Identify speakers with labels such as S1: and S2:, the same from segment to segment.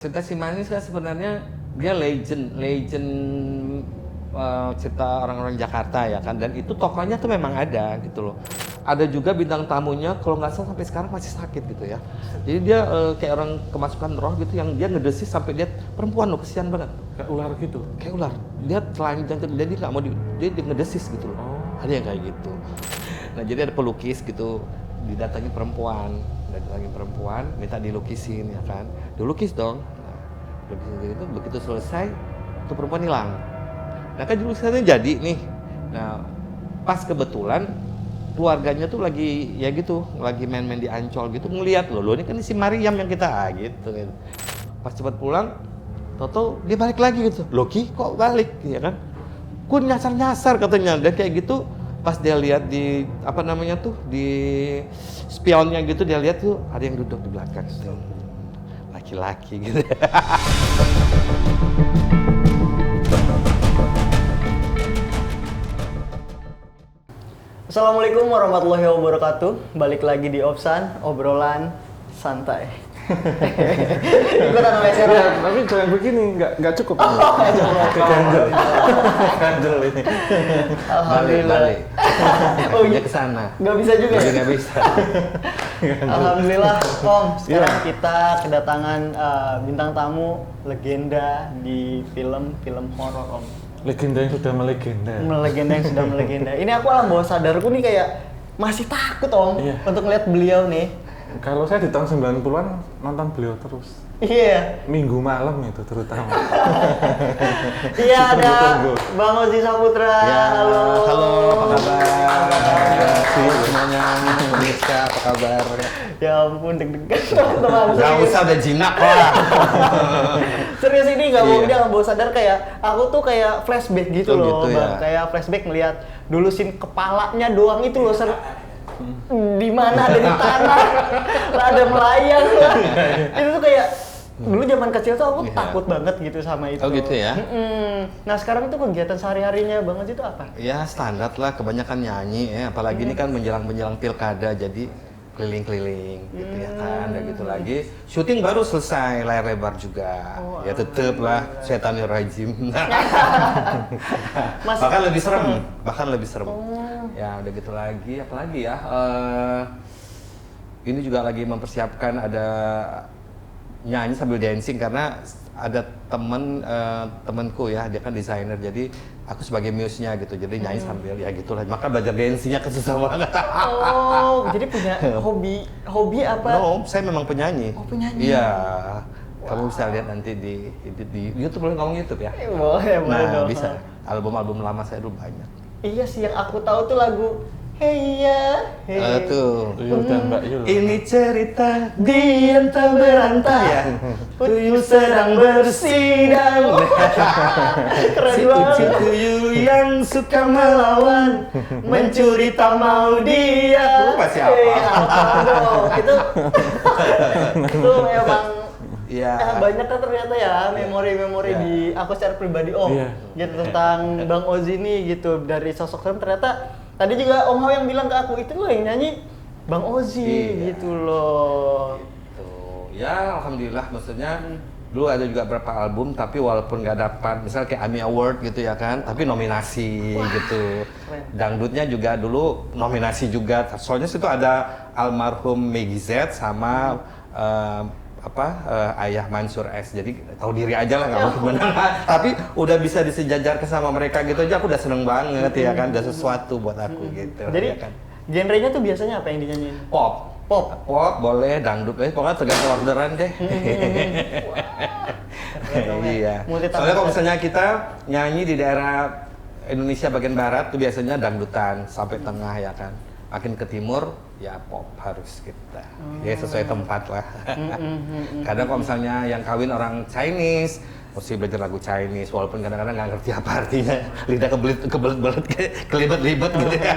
S1: Cerita Si Manis kan sebenarnya dia legend cerita orang-orang Jakarta ya kan, dan itu tokohnya tuh memang ada gitu loh. Ada juga bintang tamunya kalau nggak salah sampai sekarang masih sakit gitu ya. Jadi dia kayak orang kemasukan roh gitu yang dia ngedesis sampai dia perempuan loh, kesian banget.
S2: Kayak ular gitu?
S1: Kayak ular. Dia telanjang dan dia nggak mau dia ngedesis gitu loh.
S2: Oh.
S1: Ada yang kayak gitu. Nah jadi ada pelukis gitu, didatangi perempuan, minta dilukisin ya kan. Dilukis dong. Begitu itu, begitu selesai, tuh perempuan hilang. Nah kan lukisannya jadi nih. Nah pas kebetulan keluarganya tuh lagi ya gitu, lagi main-main di Ancol gitu, ngeliat loh ini kan si Mariam yang kita gitu. Pas cepat pulang, toto dia balik lagi gitu. Loki kok balik ya kan? Gue nyasar katanya, dan kayak gitu. Pas dia lihat di apa namanya tuh di spionnya gitu, dia lihat tuh ada yang duduk di belakang gitu. Laki-laki gitu.
S3: Assalamualaikum warahmatullahi wabarakatuh. Balik lagi di Opsan, obrolan santai. Ikutan sama Sarah.
S2: Ya, tapi jangan begini, nggak cukup. Ganjel ini.
S3: Alhamdulillah.
S1: Balik.
S3: Oh
S1: Dia
S3: iya,
S1: ke sana.
S3: nggak bisa juga ya?
S1: Nggak bisa.
S3: Alhamdulillah, Om. Sekarang kita kedatangan bintang tamu legenda di film horor, Om.
S2: Legenda yang sudah melegenda.
S3: Melegenda yang sudah melegenda. Ini aku alam bawah sadarku nih kayak masih takut, Om,
S2: Iya.
S3: untuk ngeliat beliau nih.
S2: Kalau saya di tahun 90-an nonton beliau terus.
S3: Iya.
S2: Minggu malam itu terutama.
S3: Iya, ada
S2: Ditunggu-tunggu.
S3: Bang Ozi Saputra.
S1: Ya, halo, apa kabar?
S3: kabar?
S1: Semuanya, pemirsa, apa kabar?
S3: Ya ampun, deg-degan teman-teman.
S1: Gak usah, udah jinak lah.
S3: Serius ini nggak bohong,
S1: Iya.
S3: dia nggak bawa sadar kayak aku tuh kayak flashback gitu
S1: Oh,
S3: loh,
S1: gitu
S3: Bang.
S1: ya.
S3: Kayak flashback ngeliat dulu scene kepalanya doang itu loh, di mana ada di tanah, lah ada melayang lah. Itu tuh kayak dulu zaman kecil tuh aku
S1: Iya.
S3: takut banget gitu sama itu.
S1: Oh, gitu ya?
S3: Nah sekarang itu kegiatan sehari-harinya Bang Ozi itu apa?
S1: Ya standar lah, kebanyakan nyanyi ya. Apalagi ini kan menjelang pilkada, jadi keliling-keliling gitu ya kan. Dan gitu lagi, syuting baru selesai, layar lebar juga.
S3: Oh,
S1: Ya tetep lah, setanir rajim.
S3: Mas-
S1: Bahkan lebih serem. Ya udah gitu lagi, apalagi ya. Ini juga lagi mempersiapkan ada nyanyi sambil dancing karena ada temenku ya, dia kan desainer, jadi aku sebagai muse-nya gitu, jadi nyanyi sambil ya gitulah, maka belajar dancing-nya kesusah banget.
S3: Oh, jadi punya hobi apa?
S1: No, saya memang penyanyi.
S3: Oh, penyanyi.
S1: Iya. Kamu bisa lihat nanti di YouTube, boleh ngomong YouTube ya?
S3: Boleh
S1: Nah,
S3: dong.
S1: bisa. Album-album lama saya dulu banyak.
S3: Iya sih, yang aku tahu tuh lagu Hey ya, hey.
S1: Tuh.
S2: Yul dan Mbak Yul.
S1: Ini cerita di antah berantah ya. Tuyul sedang bersidang.
S3: Keren
S1: Si
S3: banget.
S1: ucil tuyul yang suka melawan, mencuri tak mau dia. Masih apa?
S3: Itu emang
S1: Iya.
S3: banyak kan ternyata ya memori-memori
S1: Iya.
S3: di aku secara pribadi Om.
S2: Iya.
S3: Gitu tentang Bang Ozi nih gitu, dari sosok serem ternyata tadi juga Om Hao yang bilang ke aku itu loh yang nyanyi Bang Ozi
S1: Iya.
S3: gitu loh.
S1: Tuh. Ya alhamdulillah, maksudnya dulu ada juga beberapa album tapi walaupun nggak dapat misalnya kayak AMI Award gitu ya kan, tapi nominasi gitu.
S3: keren.
S1: Dangdutnya juga dulu nominasi juga, soalnya situ ada almarhum Meggy Z sama Ayah Mansur S, jadi tahu diri aja lah nggak mau gimana. Tapi udah bisa disejajarkan sama mereka gitu aja, aku udah seneng banget ya kan, udah sesuatu buat aku gitu.
S3: Jadi
S1: ya kan.
S3: genrenya tuh biasanya apa yang dinyanyiin?
S1: Pop,
S3: Pop.
S1: boleh, dangdut, pokoknya tergantung orderan deh. Iya.
S3: Multi-talenta.
S1: Soalnya kalau misalnya kita nyanyi di daerah Indonesia bagian barat tuh biasanya dangdutan sampai tengah ya kan. Makin ke timur ya pop harus kita. Ya sesuai tempat lah. Kadang kalau misalnya yang kawin orang Chinese, mesti belajar lagu Chinese, walaupun kadang-kadang nggak ngerti apa artinya, lidah kebelet-belet, kelibet-libet gitu ya.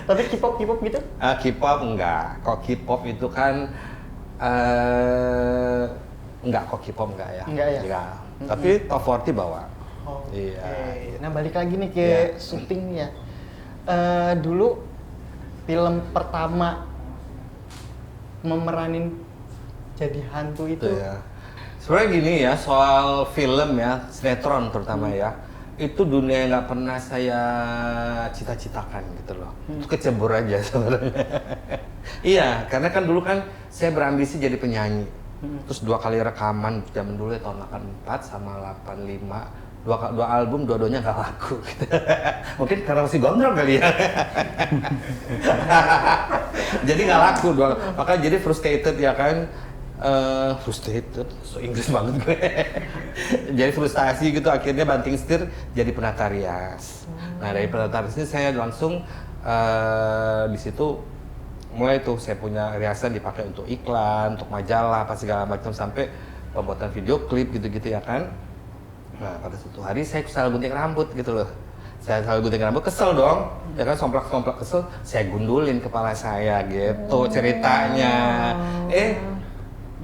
S3: Tapi K-pop gitu?
S1: K-pop enggak, kok K-pop itu kan enggak, kok K-pop enggak ya?
S3: Enggak ya?
S1: Enggak. Tapi top 40 bawa.
S3: Oke.
S1: Iya.
S3: Nah balik lagi nih ke
S1: Iya.
S3: syutingnya. Dulu film pertama memeranin jadi hantu itu
S1: Itu ya. Sebenarnya gini ya, soal film ya, sinetron terutama ya, itu dunia yang nggak pernah saya cita-citakan gitu loh. Itu kecebur aja sebenarnya. Iya, karena kan dulu kan saya berambisi jadi penyanyi. Terus 2 kali rekaman zaman dulu ya, tahun 84 sama 85. Dua album, dua-duanya nggak laku. Gitu. Mungkin karena masih gondrong kali ya. Jadi nggak laku, makanya jadi frustrated ya kan. Frustrated, so Inggris banget gue. Jadi frustasi gitu, akhirnya banting setir jadi penata rias. Nah dari penata rias ini saya langsung di situ mulai tuh saya punya riasan dipakai untuk iklan, untuk majalah, apa segala macam, sampai pembuatan video klip gitu-gitu ya kan. Nah pada suatu hari saya salah gunting rambut gitu loh. Saya salah gunting rambut, kesel dong, ya kan, somplak-somplak kesel, saya gundulin kepala saya gitu ceritanya.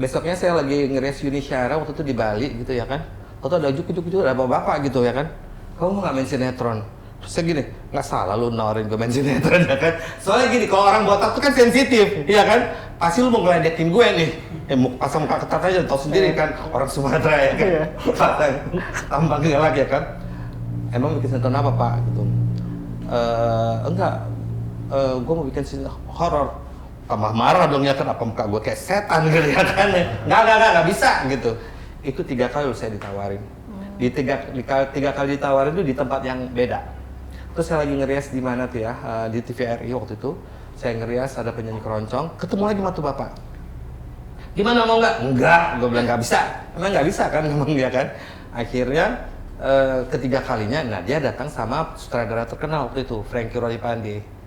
S1: Besoknya saya lagi ngerias Yuni Syara waktu itu di Bali gitu ya kan. Waktu ada ujuk-ujuk ada bapak gitu ya kan. Kamu nggak main sinetron? Terus saya gini, nggak salah lu nawarin gue main sinetron ya kan. Soalnya gini, kalau orang botak tuh kan sensitif, ya kan. Pasti lu mau ngeledekin gue nih. Pasang muka ketat aja, tau sendiri kan. Orang Sumatera ya kan. Pasang tampang galak ya kan. Emang bikin sinetron apa pak? Gitu. Enggak, gue mau bikin sinetron horor. Tambah marah dong ya kan, apa muka gue kayak setan gitu ya kan. Nggak bisa gitu. Itu 3 kali saya ditawarin. Tiga kali ditawarin itu di tempat yang beda. Terus saya lagi ngerias di mana tuh ya, di TVRI waktu itu. Saya ngerias ada penyanyi keroncong, ketemu lagi sama tuh bapak. Gimana, mau nggak? Enggak, gue bilang nggak bisa. Emang nggak bisa kan, memang dia kan. Akhirnya ketiga kalinya, nah dia datang sama sutradara terkenal waktu itu, Frankie Rodipandi.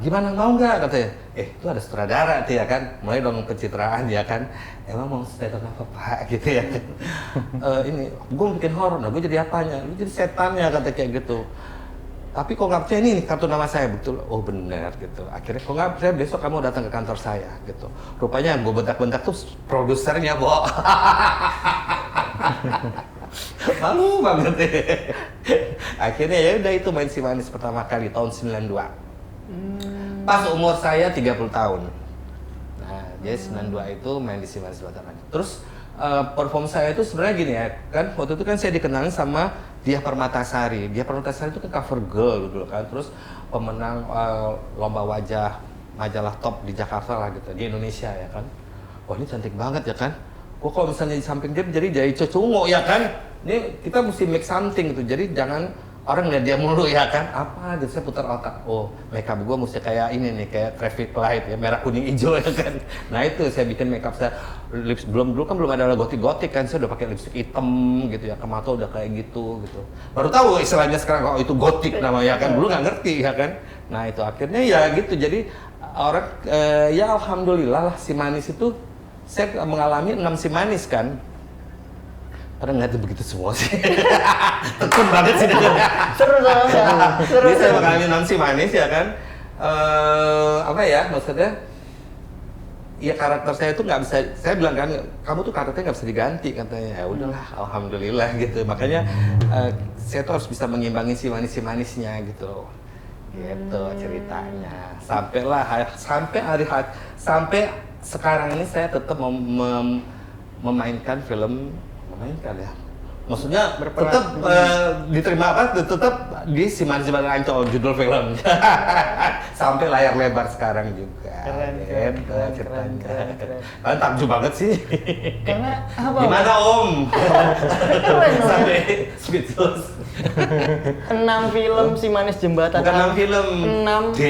S1: Gimana, mau nggak katanya? Itu ada sutradara tuh ya kan, mulai dong pencitraan ya kan. Emang mau sinetron apa pak gitu ya. Ini gue bikin horor, nah gue jadi apanya? Lu jadi setannya kata kayak gitu. Tapi kok nggak percaya, ini kartu nama saya, betul. Oh benar gitu. Akhirnya kok nggak percaya, besok kamu datang ke kantor saya gitu. Rupanya gue bentak-bentak tuh produsernya, Bo. Malu banget. Akhirnya ya udah, itu main Si Manis pertama kali tahun 92. Pas umur saya 30 tahun. Nah, jadi 92 itu main di Si Manis pertama kali. Terus perform saya itu sebenarnya gini ya, kan waktu itu kan saya dikenalin sama Diah Permatasari. Diah Permatasari itu kan cover girl dulu kan, terus pemenang lomba wajah majalah top di Jakarta lah gitu, di Indonesia ya kan. Wah ini cantik banget ya kan. Kok kalau misalnya di samping dia jadi cowok ya kan. Ini kita mesti make something gitu, jadi jangan orang lihat dia mulu ya kan. Apa gitu, saya putar otak. Oh makeup gue mesti kayak ini nih, kayak traffic light ya, merah kuning hijau ya kan. Nah itu saya bikin makeup saya, dulu kan belum ada gotik kan, saya udah pakai lipstick hitam gitu ya, kemata udah kayak gitu. Baru tahu istilahnya sekarang kalau itu gotik namanya kan, dulu nggak ngerti ya kan. Nah itu akhirnya ya gitu, jadi orang ya alhamdulillah lah, Si Manis itu saya mengalami 6 Si Manis kan. Karena nggak begitu semua sih. Tekun banget sih.
S3: Seru.
S1: Jadi saya mengalami 6 Si Manis ya kan. Apa ya maksudnya? Ya karakter saya itu nggak bisa, saya bilang kan, kamu tuh karakternya nggak bisa diganti katanya. Ya udahlah, alhamdulillah gitu. Makanya saya tuh harus bisa mengimbangi si manisnya gitu. Gitu ceritanya. Sampai sekarang ini saya tetap memainkan film. Memainkan ya, maksudnya tetap diterima apa, tetap di Si Manis Jembatan Ancol judul film. Sampai layar lebar sekarang juga.
S3: Keren.
S1: Kalian takjub banget sih.
S3: Karena apa?
S1: Gimana Om?
S3: Keren.
S1: Sampai speechless.
S3: 6 film Si Manis Jembatan.
S1: Bukan 6 film.
S3: 6.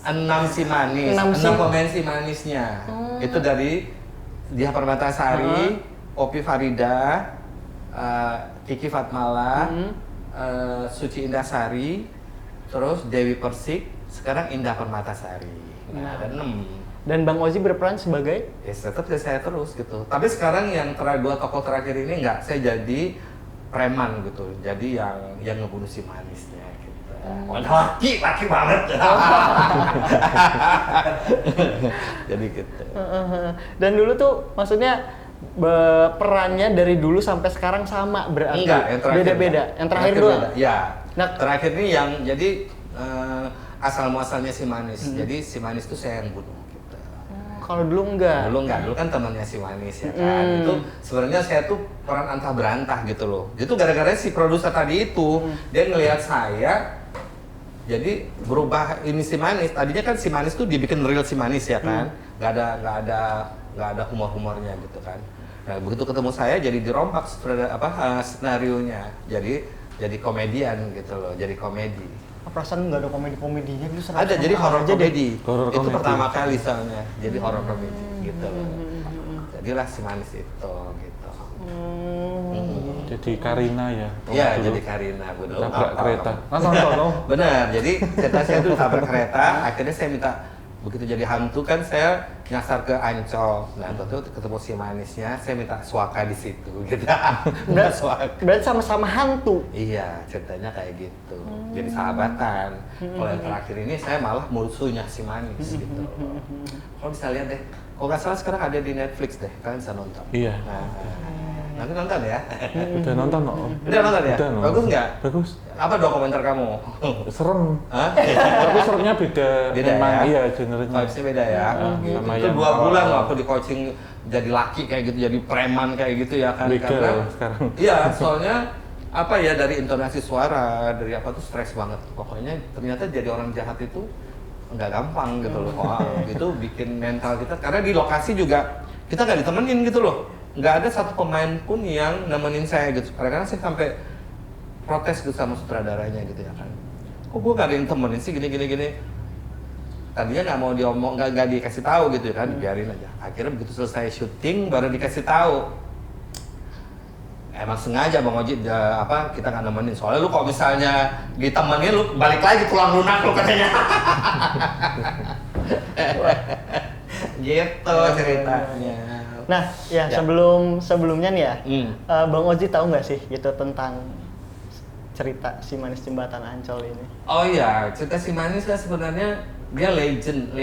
S1: 6 Si Manis. 6 pemain Si Manisnya. Itu dari Diah Permatasari, Opi Farida, Kiki Fatmala, Suci Indasari, terus Dewi Persik, sekarang Indah Permatasari. Nah, ada 6.
S3: Dan Bang Ozi berperan sebagai?
S1: Ya tetap saya terus gitu. Tapi sekarang yang 2 tokoh terakhir ini enggak, saya jadi preman gitu. Jadi yang ngebunuh Si Manisnya gitu. Laki banget. Jadi gitu.
S3: Dan dulu tuh maksudnya perannya dari dulu sampai sekarang sama berarti?
S1: Enggak, yang terakhir
S3: beda-beda. Yang terakhir doang?
S1: Ya.
S3: Nah,
S1: terakhir ini yang jadi asal muasalnya Si Manis. Jadi Si Manis itu saya yang bunuh gitu.
S3: kalau dulu enggak.
S1: Dulu kan temannya si Manis ya kan. Itu sebenarnya saya tuh peran antah berantah gitu loh. Itu gara-gara si produser tadi itu dia ngelihat saya jadi berubah ini si Manis. Tadinya kan si Manis tuh dibikin real si Manis ya kan. Nggak ada humor-humornya gitu kan. Nah, begitu ketemu saya jadi dirompak skenarionya. Jadi komedian gitu loh, jadi komedi.
S3: Perasaan nggak ada komedi-komedinya gitu.
S1: Ada, jadi horor komedi.
S2: Horor
S1: Itu
S2: komedi.
S1: pertama kali soalnya, jadi horor komedi gitu loh. Jadilah si Manis itu gitu.
S2: Jadi Karina ya.
S1: Iya,
S2: dulu.
S1: jadi Karina bodoh.
S2: Nabrak kereta.
S1: Nonton dong. Benar, jadi cerita saya tuh tabrak kereta, akhirnya saya minta begitu jadi hantu kan saya nyasar ke Ancol. Nah, tuh ketemu si Manisnya, saya minta suaka di situ gitu.
S3: Berarti sama-sama hantu.
S1: Iya, ceritanya kayak gitu. Jadi sahabatan. Kalau yang terakhir ini saya malah musuhnya si Manis gitu. Kalau bisa lihat deh. Kalau nggak salah sekarang ada di Netflix deh. Kalian bisa nonton.
S2: Iya.
S1: Nanti nonton ya.
S2: Udah nonton no?
S1: Udah nonton ya?
S2: Udah, nonton.
S1: Bagus nggak?
S2: Bagus.
S1: Apa komentar kamu?
S2: Serem.
S1: Hah?
S2: Tapi seremnya beda.
S1: Beda
S2: Memang,
S1: ya?
S2: Iya, genrenya.
S1: Vibes-nya beda ya?
S2: Gitu. Sama
S1: Itu
S2: yang
S1: 2 bulan
S2: awal.
S1: loh aku di coaching jadi laki kayak gitu, jadi preman kayak gitu ya kan?
S2: Beda
S1: Karena
S2: sekarang.
S1: iya, soalnya apa ya dari intonasi suara, dari apa tuh stres banget. Pokoknya ternyata jadi orang jahat itu nggak gampang gitu loh. Wah, itu bikin mental kita. Karena di lokasi juga kita nggak ditemenin gitu loh. Nggak ada satu pemain pun yang nemenin saya gitu. Kadang-kadang saya sampai protes gitu sama sutradaranya gitu ya kan. Kok gue nggak ada yang temenin sih gini. Tadinya nggak mau diomong, nggak dikasih tahu gitu kan, biarin aja. Akhirnya begitu selesai syuting baru dikasih tahu. Emang sengaja Bang Oji kita nggak nemenin. Soalnya lu kalau misalnya ditemenin lu balik lagi tulang lunak lu katanya. Gitu ceritanya.
S3: Nah, ya,
S1: Ya.
S3: sebelumnya nih ya, Bang Oji tahu nggak sih gitu tentang cerita si Manis Jembatan Ancol ini?
S1: Oh iya, cerita si Manis kan sebenarnya dia legend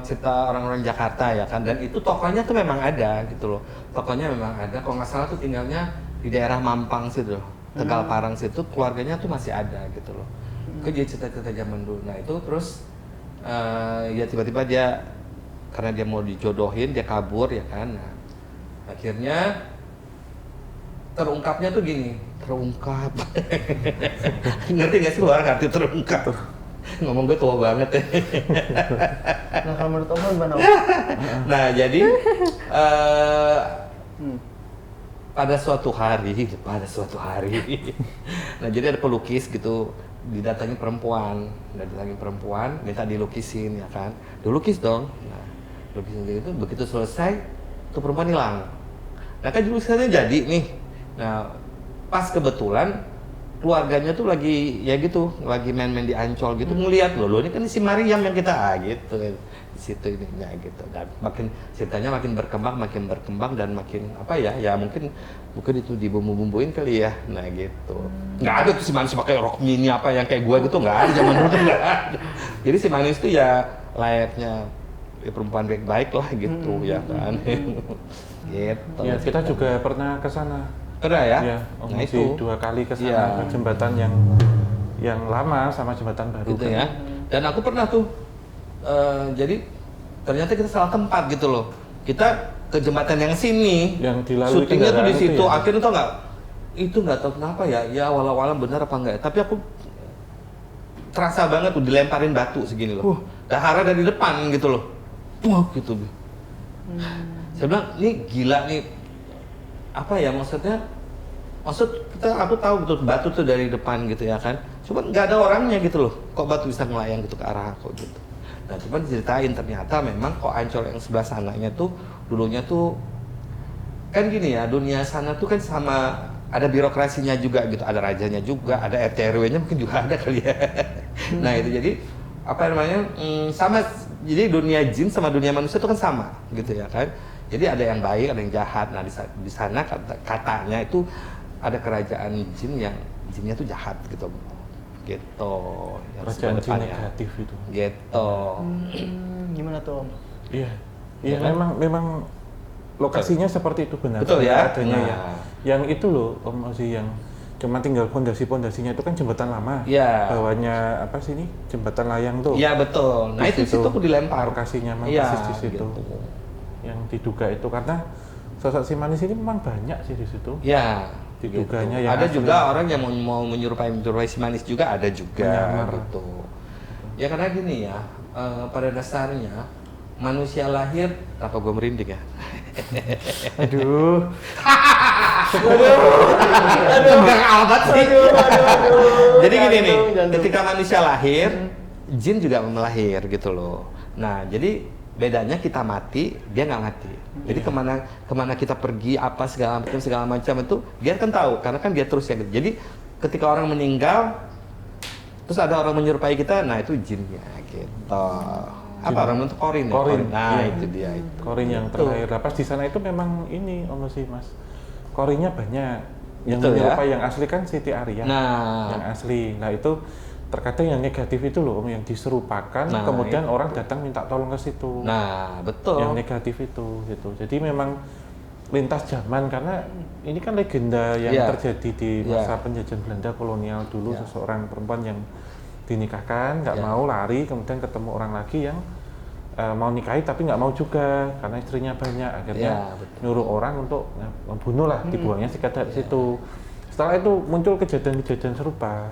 S1: cerita orang-orang Jakarta ya kan, dan itu tokohnya tuh memang ada gitu loh. Tokohnya memang ada, kalau nggak salah tuh tinggalnya di daerah Mampang situ loh, Tegal Parang situ, keluarganya tuh masih ada gitu loh. Itu dia cerita-cerita zaman dulu. Nah itu terus ya tiba-tiba dia karena dia mau dijodohin dia kabur ya kan. Nah, akhirnya terungkapnya tuh gini, terungkap. Ngerti gak sih orang arti terungkap? Ngomong gue tua banget ya.
S3: Nah, kalau menurut Om gimana?
S1: Nah jadi pada suatu hari, nah jadi ada pelukis gitu, didatangi perempuan, minta dilukisin ya kan, dilukis dong. Nah, lukisin gitu, begitu selesai, tuh perempuan hilang. Nah kan lukisannya jadi nih. Nah pas kebetulan keluarganya tuh lagi ya gitu, lagi main-main di Ancol gitu, ngeliat loh ini kan si Mariam yang kita gitu di situ ininya gitu. Dan makin ceritanya makin berkembang dan makin apa ya mungkin itu dibumbu-bumbuin kali ya. Nah gitu. Nggak ada tuh si Manis pakai rok mini apa yang kayak gua gitu, nggak ada zaman dulu, nggak ada. Jadi si Manis tuh ya layaknya ya perempuan baik-baik lah gitu ya kan. Gitu.
S2: Ya, kita juga pernah ke sana.
S1: Pernah ya?
S2: Ya, Om
S1: Nah
S2: Oji 2 kali ke sana,
S1: Iya.
S2: ke jembatan yang lama sama jembatan baru
S1: Gitu
S2: kan.
S1: ya. Dan aku pernah tuh jadi ternyata kita salah tempat gitu loh. Kita ke jembatan yang sini.
S2: Yang dilalui
S1: syutingnya tuh di
S2: kendaraan
S1: situ.
S2: itu ya?
S1: Akhirnya tau nggak? Itu nggak tahu kenapa ya. Ya walau-walau benar apa enggak. Tapi aku terasa banget tuh dilemparin batu segini loh. Dahara dari depan gitu loh. Wah gitu. Saya bilang ini gila nih. Apa ya maksudnya? Aku tahu betul batu tuh dari depan gitu ya kan. Cuman nggak ada orangnya gitu loh. Kok batu bisa melayang gitu ke arah aku gitu. Nah cuman diceritain ternyata memang kok Ancol yang sebelah sananya tuh dulunya tuh kan gini ya, dunia sana tuh kan sama ada birokrasinya juga gitu, ada rajanya juga, ada RT RW-nya mungkin juga ada kali ya. Nah itu jadi apa namanya sama, jadi dunia jin sama dunia manusia itu kan sama gitu ya kan. Jadi ada yang baik, ada yang jahat. Nah di sana katanya itu ada kerajaan jin yang jinnya tuh jahat gitu. Gitu.
S2: Kerajaan jin negatif itu.
S1: Gitu.
S3: Gimana tuh Om?
S2: Iya. Iya, memang lokasinya seperti itu benar.
S1: Betul ya?
S2: Adanya
S1: Nah.
S2: ya. Yang itu loh Om Ozi yang Cuma tinggal pondasinya itu kan jembatan lama.
S1: Iya.
S2: Bawahnya apa sih ini? Jembatan layang tuh.
S1: Iya betul. Nah
S2: Di
S1: itu situ aku dilempar.
S2: Lokasinya memang
S1: Iya,
S2: persis di situ.
S1: gitu.
S2: Yang diduga itu karena sosok si manis ini memang banyak sih di situ.
S1: Ya.
S2: Diduganya
S1: gitu.
S2: yang
S1: Ada
S2: asli.
S1: juga orang yang mau menyerupai si manis juga ada juga
S2: Menyamar.
S1: gitu. Ya karena gini ya, pada dasarnya manusia lahir, apa gue merinding ya?
S3: Aduh.
S1: Enggak amat sih. Jadi gini nih,
S3: Jantung.
S1: ketika manusia lahir, jin juga melahir gitu loh. Nah, jadi bedanya kita mati, dia nggak mati. Jadi kemana kita pergi, apa segala macam itu, dia kan tahu, karena kan dia terus ya. Gitu. Jadi ketika orang meninggal, terus ada orang menyerupai kita, nah itu jinnya gitu. Apa orang itu korin ya?
S2: Korin.
S1: Nah,
S2: Iya.
S1: itu dia.
S2: Korin yang terlahir. Nah, pas di sana itu memang ini sih Mas. Korinnya banyak. Yang
S1: Betul, ya?
S2: menyerupai yang asli kan Siti Arya.
S1: Nah.
S2: Yang asli. Nah, itu terkadang yang negatif itu loh yang diserupakan,
S1: Nah,
S2: kemudian
S1: itu.
S2: orang datang minta tolong ke situ.
S1: Nah, betul.
S2: Yang negatif itu gitu. Jadi memang lintas zaman karena ini kan legenda yang
S1: Iya.
S2: terjadi di masa penjajahan Belanda kolonial dulu,
S1: Iya.
S2: seseorang perempuan yang dinikahkan nggak
S1: Iya.
S2: mau, lari, kemudian ketemu orang lagi yang mau nikahi tapi nggak mau juga karena istrinya banyak, akhirnya
S1: Iya, betul.
S2: nyuruh orang untuk membunuh lah, dibuangnya sikat dari situ. Setelah itu muncul kejadian-kejadian serupa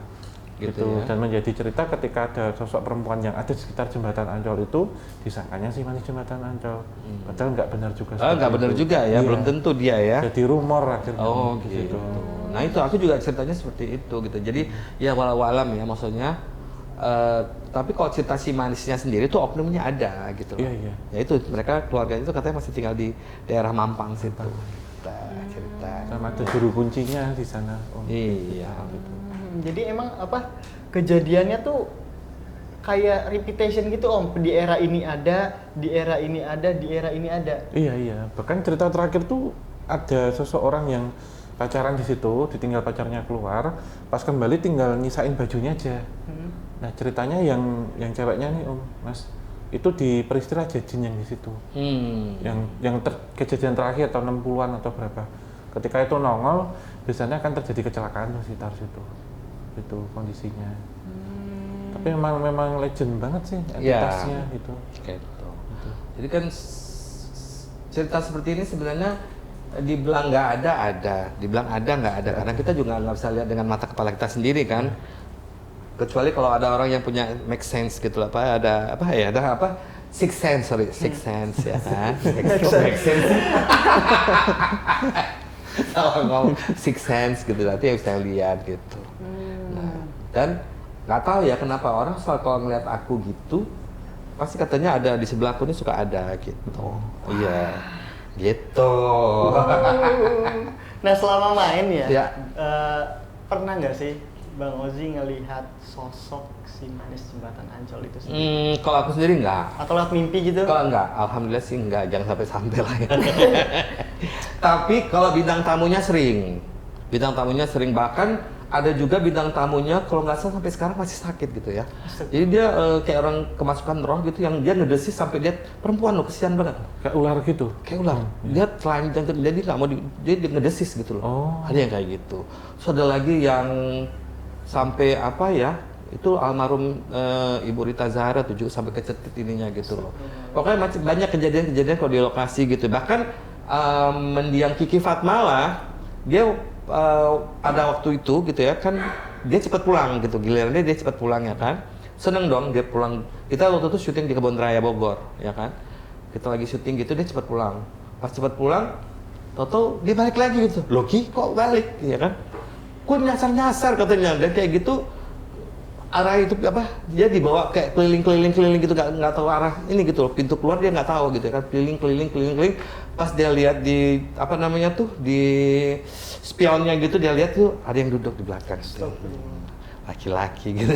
S1: Gitu
S2: gitu,
S1: ya.
S2: dan menjadi cerita ketika ada sosok perempuan yang ada di sekitar jembatan Ancol itu disangkanya si manis jembatan Ancol, padahal nggak benar juga.
S1: Oh, nggak
S2: seperti
S1: benar
S2: itu.
S1: juga ya,
S2: Iya.
S1: belum tentu dia ya.
S2: Jadi rumor akhirnya.
S1: Oh
S2: di
S1: gitu.
S2: situ.
S1: Nah itu aku juga ceritanya seperti itu gitu. Jadi ya walau alam ya maksudnya. Tapi kalau cerita si manisnya sendiri tuh oknumnya ada gitu.
S2: Iya, iya.
S1: Ya itu mereka keluarganya itu katanya masih tinggal di daerah Mampang situ. Cerita.
S2: Sama ada juru kuncinya di sana.
S1: Iya.
S2: Gitu.
S3: Jadi emang apa kejadiannya tuh kayak repetition gitu Om, di era ini ada, di era ini ada, di era ini ada.
S2: Iya. Bahkan cerita terakhir tuh ada seseorang yang pacaran di situ, ditinggal pacarnya keluar, pas kembali tinggal nyisain bajunya aja. Nah ceritanya yang ceweknya nih Om, Mas, itu di peristiwa jin yang di situ. Kejadian terakhir tahun 60-an atau berapa. Ketika itu nongol, biasanya akan terjadi kecelakaan di sekitar situ. Itu kondisinya. Tapi memang legend banget sih entitasnya gitu.
S1: Gitu. Jadi kan cerita seperti ini sebenarnya dibilang nggak ada, dibilang ada nggak ada, karena kita juga nggak bisa lihat dengan mata kepala kita sendiri kan. Kecuali kalau ada orang yang punya make sense gitu apa, ada six sense ya kan. Make sense. Kalau ngomong six sense gitu nanti yang bisa lihat gitu. Nah, dan nggak tahu ya kenapa orang soal kalau ngeliat aku gitu pasti katanya ada di sebelah aku ini suka ada gitu. Iya. Gitu.
S3: Nah selama main ya,
S1: Ya.
S3: pernah nggak sih Bang Ozi ngelihat sosok si manis jembatan Ancol itu sendiri?
S1: Kalau aku sendiri enggak.
S3: Atau lewat mimpi gitu?
S1: Kalau enggak, alhamdulillah sih enggak, jangan sampai lah ya. Tapi kalau bintang tamunya sering. Bintang tamunya sering, bahkan ada juga bintang tamunya kalau nggak salah sampai sekarang masih sakit gitu ya. Jadi dia kayak orang kemasukan roh gitu yang dia ngedesis sampai dia perempuan loh, kesian banget.
S2: Kayak ular gitu.
S1: Kayak ular. Dia telanjang jadi nggak mau dia ngedesis gitu loh.
S2: Oh.
S1: Ada yang kayak gitu. Terus ada lagi yang sampai apa ya? Itu almarhum Ibu Rita Zahara tuh juga sampai kecetit ininya gitu loh. Pokoknya macam banyak kejadian-kejadian kalau di lokasi gitu. Bahkan mendiang Kiki Fatmala dia ada waktu itu gitu ya kan dia cepat pulang gitu, gilirannya dia cepat pulang ya kan. Seneng dong dia pulang. Kita waktu itu syuting di Kebun Raya Bogor ya kan. Kita lagi syuting gitu dia cepat pulang. Pas cepat pulang, tau-tau dia balik lagi gitu. Loh Ki kok balik ya kan? Gue nyasar-nyasar katanya dan kayak gitu arah itu apa dia dibawa kayak keliling gitu nggak tahu arah ini gitu loh, pintu keluar dia nggak tahu gitu kan, keliling pas dia lihat di apa namanya tuh di spionnya gitu dia lihat tuh ada yang duduk di belakang gitu. Laki-laki gitu.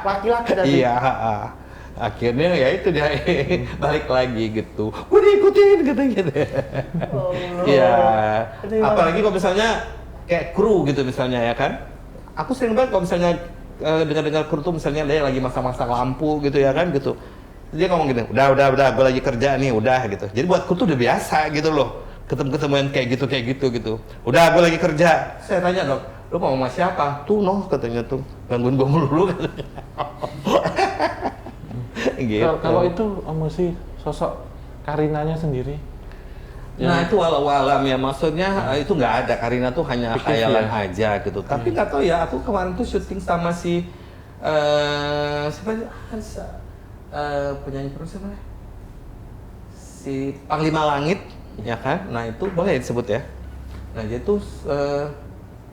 S3: Laki-laki tadi?
S1: Iya. Akhirnya ya itu dia balik lagi gitu. Gue diikutin gitu.
S3: Oh.
S1: Iya.
S3: Itu gimana?
S1: Apalagi kalau misalnya kayak kru gitu misalnya ya kan. Aku sering banget kalau misalnya dengar kru tuh misalnya dia lagi masang-masang lampu gitu ya kan gitu. Dia ngomong gini, udah, gue lagi kerja nih, udah gitu. Jadi buat kru tuh udah biasa gitu loh. Ketemu-ketemuan kayak gitu gitu. Udah, gue lagi kerja. Saya tanya dong, lu mau sama siapa? Tuh noh katanya tuh, gangguin gua mulu katanya. Gitu.
S2: Kalau itu emosi sosok Karinanya sendiri.
S1: Nah itu walau-walam ya, maksudnya itu nggak ada, Karina tuh hanya
S2: Fiktif
S1: khayalan
S2: ya?
S1: aja gitu. Tapi nggak tahu ya, aku kemarin tuh syuting sama si siapa sih? Penyanyi perut siapa? Si Panglima Langit, ya kan? Nah itu boleh disebut ya. Nah dia tuh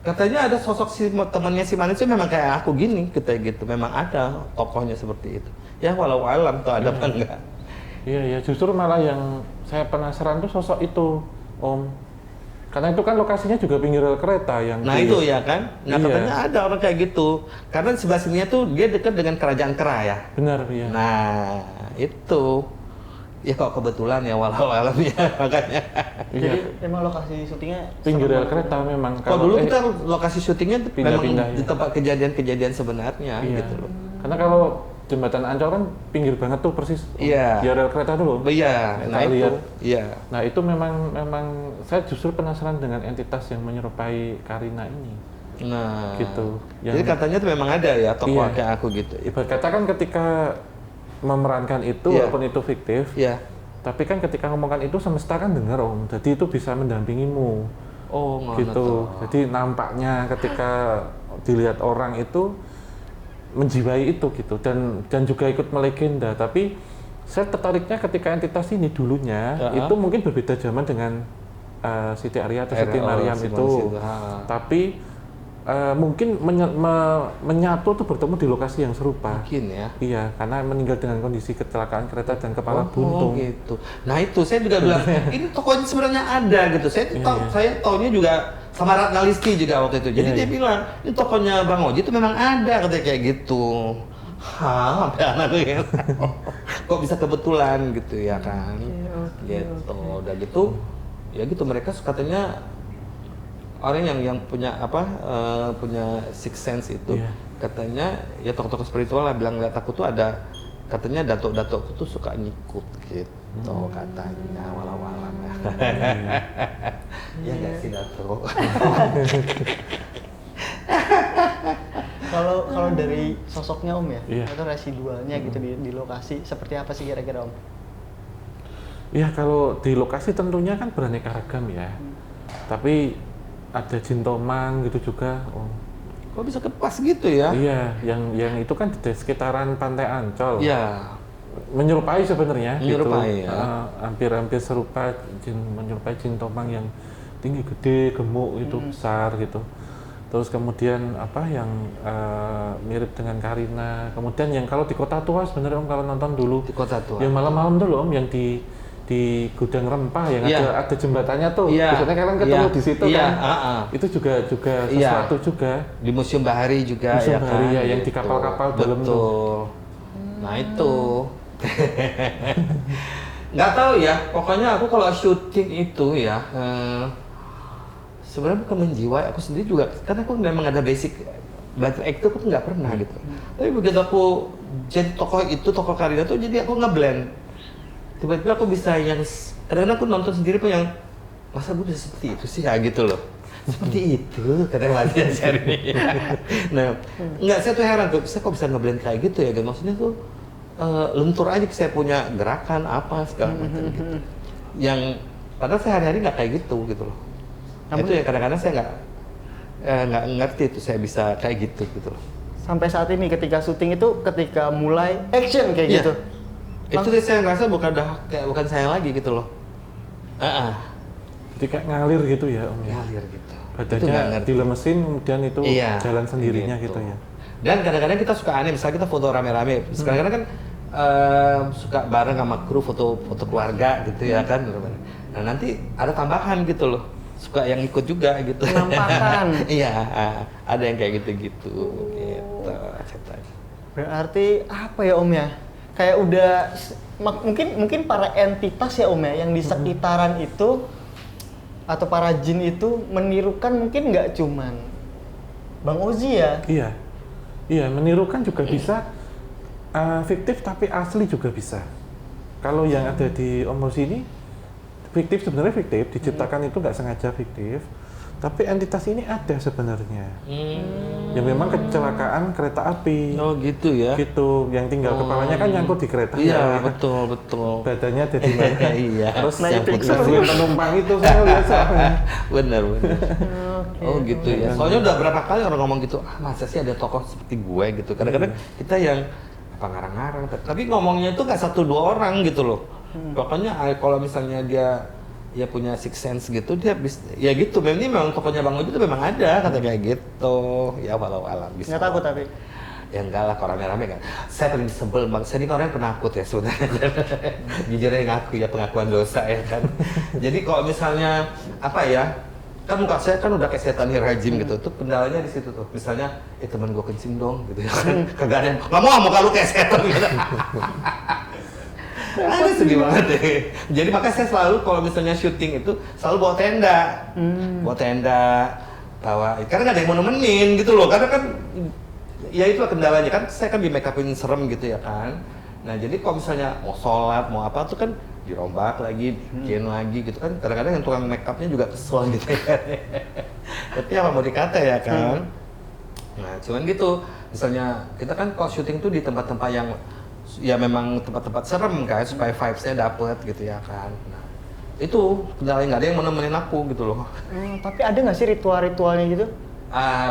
S1: katanya ada sosok si temannya si Manis itu memang kayak aku gini, kita gitu. Memang ada tokohnya seperti itu. Ya walau-alam tuh ada apa enggak?
S2: Iya, justru malah yang saya penasaran tuh sosok itu, Om. Karena itu kan lokasinya juga pinggir rel kereta yang
S1: Nah itu ya kan, nah
S2: Iya.
S1: katanya ada orang kayak gitu. Karena di sebelah sininya tuh dia dekat dengan Kerajaan Kera ya.
S2: Benar, iya.
S1: Nah itu, ya kok kebetulan ya walau alam ya makanya.
S2: Iya.
S3: Jadi emang lokasi syutingnya
S2: Pinggir
S3: serem
S2: rel
S3: banget.
S2: kereta memang.
S1: Kalau dulu kita lokasi syutingnya memang
S2: pindah-pindah,
S1: di
S2: ya.
S1: tempat kejadian-kejadian sebenarnya
S2: Iya.
S1: gitu loh.
S2: Karena kalau jembatan Ancol kan pinggir banget tuh persis.
S1: Iya.
S2: Di rel kereta dulu.
S1: Iya, nah
S2: Kita
S1: itu,
S2: lihat.
S1: iya.
S2: Nah itu memang saya justru penasaran dengan entitas yang menyerupai Karina ini.
S1: Nah,
S2: Gitu.
S1: Jadi katanya tuh memang ada ya tokoh
S2: Iya.
S1: kayak aku gitu.
S2: Ibarat kata kan ketika memerankan itu,
S1: Iya.
S2: walaupun itu fiktif,
S1: Iya.
S2: tapi kan ketika ngomongkan itu semesta kan dengar Om, jadi itu bisa mendampingimu.
S1: Oh, ngono
S2: Gitu.
S1: toh.
S2: Jadi nampaknya ketika dilihat orang itu menjiwai itu gitu dan juga ikut melegenda. Tapi saya tertariknya ketika entitas ini dulunya itu mungkin berbeda zaman dengan Siti Arya atau Siti Maryam
S1: Simon
S2: itu.
S1: Situ,
S2: Tapi mungkin menyatu tuh bertemu di lokasi yang serupa.
S1: Mungkin ya.
S2: Iya, karena meninggal dengan kondisi kecelakaan kereta dan kepala
S1: Oh
S2: buntung.
S1: gitu. Nah itu saya juga bilang ini tokonya sebenarnya ada gitu. Saya
S2: Iya,
S1: tahu,
S2: iya.
S1: saya taunya juga sama Ratna Listi juga waktu itu. Jadi
S2: Iya,
S1: dia
S2: iya.
S1: bilang ini tokonya Bang Oji itu memang ada katanya kayak gitu. Hah, sampai anak gue kan. Kok bisa kebetulan gitu ya kan? Gitu. Udah gitu, ya gitu mereka katanya orang yang punya apa punya sixth sense itu
S2: Iya.
S1: katanya ya tokoh-tokoh spiritual lah bilang lihat aku tuh ada katanya datuk-datukku tuh suka nyikut gitu katanya walau-walam ya. Ya nggak sih datuk.
S3: Kalau dari sosoknya Om ya,
S2: Iya.
S3: atau residualnya gitu di lokasi seperti apa sih kira-kira Om?
S2: Ya kalau di lokasi tentunya kan beraneka ragam ya. Tapi ada jin tomang gitu juga. Oh.
S1: Kok bisa kepas gitu ya?
S2: Iya, yang itu kan di sekitaran Pantai Ancol.
S1: Iya.
S2: Menyerupai sebenarnya.
S1: Menyerupai,
S2: gitu.
S1: ya.
S2: Hampir-hampir serupa menyerupai jin tomang yang tinggi, gede, gemuk itu besar gitu. Terus kemudian apa yang mirip dengan Karina. Kemudian yang kalau di Kota Tua sebenarnya Om kalau nonton dulu.
S1: Di Kota Tua.
S2: Yang malam-malam dulu Om yang di Gudang Rempah yang
S1: Iya.
S2: ada jembatannya tuh.
S1: Iya.
S2: Biasanya kalian ketemu
S1: Iya.
S2: di situ
S1: Iya,
S2: kan. Itu juga
S1: Iya.
S2: sesuatu juga.
S1: Di Museum Bahari juga
S2: Museum
S1: ya
S2: Bahari,
S1: kan?
S2: ya, yang di kapal-kapal dalam tuh.
S1: Betul. Nah itu. Nggak tahu ya, pokoknya aku kalau syuting itu ya sebenarnya bukan menjiwai, aku sendiri juga karena aku memang ada basic belajar act itu aku nggak pernah gitu. Tapi begitu aku jadi tokoh itu, tokoh Karina tuh jadi aku ngeblend. Tiba-tiba aku bisa yang kadang-kadang aku nonton sendiri pun yang masa gue bisa seperti itu sih ya gitu loh. Seperti itu kata Mas Syahrini. Nah, nggak saya tuh heran tuh, saya kok bisa ngeblend kayak gitu ya? Maksudnya tuh lentur aja saya punya gerakan apa segala macam gitu. Yang padahal saya hari-hari nggak kayak gitu loh. Itu yang kadang-kadang saya nggak ngerti itu saya bisa kayak gitu loh.
S3: Sampai saat ini ketika syuting itu ketika mulai action kayak
S1: Iya.
S3: gitu.
S1: Itu tuh saya ngerasa bukan saya lagi gitu loh.
S2: Jadi kayak ngalir gitu ya Om ya.
S1: Ngalir gitu. Itu nggak
S2: Badannya
S1: ngerti.
S2: dilemesin kemudian itu
S1: Iya,
S2: jalan sendirinya gitu ya.
S1: Dan kadang-kadang kita suka aneh, misalnya kita foto rame-rame. Kadang-kadang kan suka bareng sama kru foto keluarga gitu ya kan. Nah nanti ada tambahan gitu loh. Suka yang ikut juga gitu.
S3: Penampakan.
S1: Iya, ada yang kayak gitu-gitu. Gitu ceritanya.
S3: Berarti apa ya Om ya? Kayak udah mungkin para entitas ya Om ya yang di sekitaran itu atau para jin itu menirukan mungkin nggak cuman Bang Oji ya.
S2: Iya. Iya, menirukan juga bisa fiktif tapi asli juga bisa. Kalau yang ada di Om Oji ini fiktif sebenarnya fiktif, diciptakan itu nggak sengaja fiktif. Tapi entitas ini ada sebenarnya. Ya memang kecelakaan kereta api.
S1: Oh gitu ya.
S2: Gitu, yang tinggal kepalanya kan nyangkut di kereta.
S1: Iya,
S2: ya.
S1: betul.
S2: Badannya ada di mana?
S1: Iya.
S2: Terus
S3: Nah,
S2: yang
S3: itu
S2: putih penumpang itu saya lihat soalnya.
S1: Bener.
S3: Oke.
S1: Oh gitu ya. Soalnya udah berapa kali orang ngomong gitu, masa sih ada tokoh seperti gue gitu. Kadang-kadang kita yang apa ngarang-ngarang, tapi ngomongnya itu nggak 1-2 orang gitu loh. Pokoknya kalau misalnya dia ya punya six sense gitu, dia ya gitu. Memang tokohnya Bang Oji itu memang ada kata kayak gitu. Ya walau alam bisa.
S3: Nggak takut tapi?
S1: Ya enggak lah, kalau rame-rame kan. Saya paling sebel Bang, saya ini orang yang penakut ya sebenarnya. Jujur aja ngaku ya, pengakuan dosa ya kan. Jadi kalau misalnya apa ya, kan muka saya kan udah kayak setan rajim gitu, tuh kendalanya di situ tuh. Misalnya, teman gue kencing dong gitu ya kan. Kagak ada yang, nggak mau muka lu kayak setan gitu. Ada sedih banget deh. Jadi makanya saya selalu kalau misalnya syuting itu selalu bawa tenda. Bawa tenda, karena nggak ada yang mau nemenin gitu loh. Karena kan ya itulah kendalanya kan, saya kan di make upin serem gitu ya kan. Nah jadi kalau misalnya mau sholat mau apa tuh kan dirombak lagi, bikin lagi gitu kan. Kadang-kadang yang tukang make upnya juga kesel gitu ya. Tapi apa mau dikata ya kan. Nah cuman gitu, misalnya kita kan kalau syuting tuh di tempat-tempat yang ya memang tempat-tempat serem kan, supaya vibes-nya dapet gitu ya kan. Nah itu kendalanya, nggak ada yang mau nemenin aku gitu loh.
S3: Tapi ada nggak sih ritual-ritualnya gitu?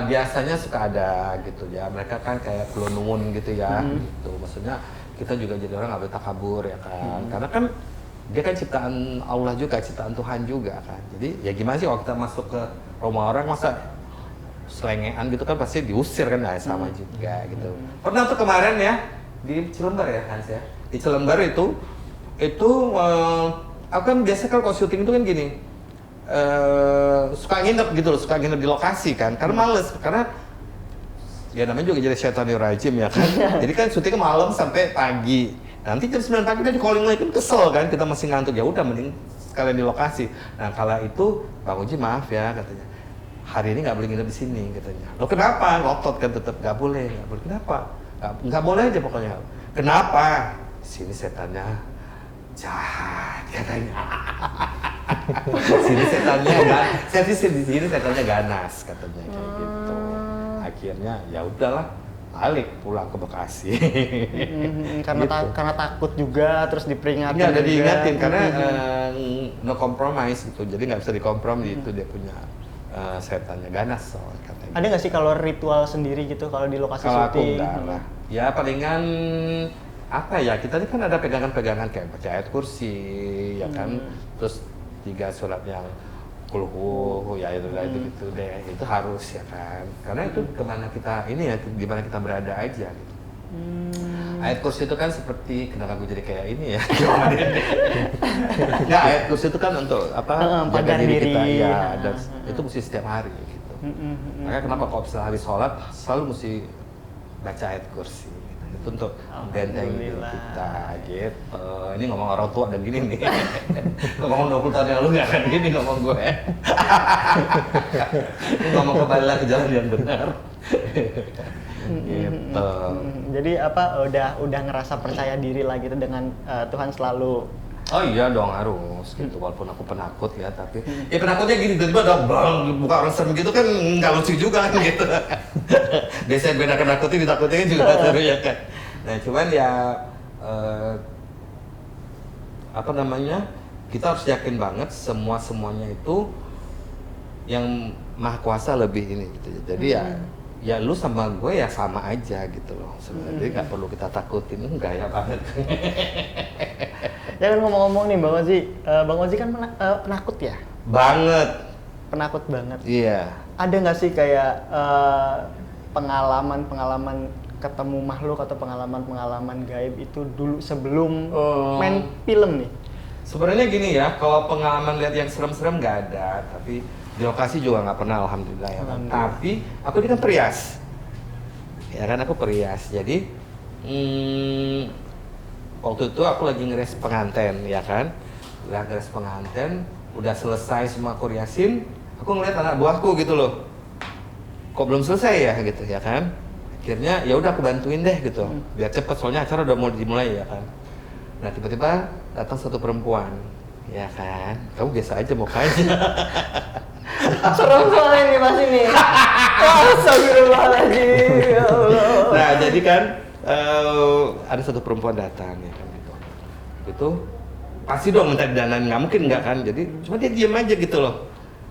S1: Biasanya suka ada gitu ya, mereka kan kayak pelunun gitu ya, gitu. Maksudnya kita juga jadi orang nggak boleh takabur ya kan, karena kan dia kan ciptaan Allah juga, ciptaan Tuhan juga kan. Jadi ya gimana sih kalau kita masuk ke rumah orang masa selengean gitu kan pasti diusir kan, nah sama juga gitu. Pernah tuh kemarin ya di Cilembar ya Hans ya, di Cilembar itu aku kan biasa kalau syuting itu kan gini. Suka nginep gitu loh, suka nginep di lokasi kan, karena males, karena ya namanya juga jadi syaitanir rajim ya kan. Jadi kan syutingnya malam sampai pagi, nanti jam 9 pagi udah di calling lagi kan kesel kan, kita masih ngantuk, ya udah mending sekalian di lokasi. Nah kala itu Bang Oji maaf ya katanya, hari ini nggak boleh nginep di sini katanya. Loh kenapa? Ngotot kan, tetap nggak boleh, kenapa? Nggak boleh aja pokoknya. Kenapa? Sini setannya jahat katanya. Sini setannya di sini setannya ganas katanya kayak gitu. Akhirnya ya udahlah, balik pulang ke Bekasi.
S3: Karena
S1: Gitu.
S3: karena takut juga, terus diperingatin.
S1: Nggak ada
S3: juga.
S1: diingatin karena no compromise gitu. Jadi nggak bisa dikompromi, itu dia punya setannya ganas soalnya katanya.
S3: Ada nggak sih kalau ritual sendiri gitu kalau di lokasi
S1: Kalau aku
S3: syuting?
S1: enggak lah. Ya palingan apa ya, kita ini kan ada pegangan-pegangan kayak baca ayat kursi ya kan, terus 3 surat yang kulhu ya itu gitu deh, itu harus ya kan, karena itu kemana kita ini ya, dimana kita berada aja gitu. Ayat kursi itu kan seperti, kenapa gue jadi kayak ini ya? Nggak, ayat kursi itu kan untuk apa? Jaga diri kita ya, dan itu mesti setiap hari gitu. Makanya kenapa kalau misalnya hari sholat selalu mesti baca ayat kursi. Itu untuk benteng diri kita gitu. Ini ngomong orang tua dan gini nih. Ngomong 20 tahun yang lalu nggak akan gini ngomong gue. Ini ngomong kembali lagi ke jalan yang benar. Gitu.
S3: Jadi apa udah ngerasa percaya diri lah gitu dengan Tuhan selalu.
S1: Oh iya dong harus gitu, walaupun aku penakut ya, tapi ya penakutnya gini, tiba-tiba ada bang buka orang serem gitu kan nggak lucu juga kan gitu. Biasanya gue nakutin ditakutnya kan juga seru ya kan. Nah cuman ya apa namanya, kita harus yakin banget semuanya itu yang Maha Kuasa lebih ini gitu. Jadi ya lu sama gue ya sama aja gitu loh sebenarnya. Jadi nggak perlu kita takutin, enggak ya banget.
S3: Ya kan ngomong-ngomong nih Bang Oji kan penakut ya?
S1: Banget.
S3: Penakut banget.
S1: Iya.
S3: Ada nggak sih kayak pengalaman ketemu makhluk atau pengalaman gaib itu dulu sebelum main film nih?
S1: Sebenarnya gini ya, kalau pengalaman lihat yang serem-serem nggak ada, tapi di lokasi juga nggak pernah, alhamdulillah ya kan. Tapi aku ini kan perias, ya kan aku perias. Jadi waktu itu aku lagi ngeres pengantin, ya kan, ngeres pengantin, udah selesai semua aku riasin, aku ngeliat anak buahku gitu loh, kok belum selesai ya gitu ya kan. Akhirnya ya udah aku bantuin deh gitu, biar cepet soalnya acara udah mau dimulai ya kan. Nah tiba-tiba datang satu perempuan, ya kan, kamu biasa aja mukanya.
S3: Serem soalnya nih Mas ini. Astagfirullahaladzim, ya Allah.
S1: Nah, jadi kan ada satu perempuan datang ya kan gitu. Itu pasti dong minta didandanin, nggak mungkin nggak kan. Jadi cuma dia diem aja gitu loh.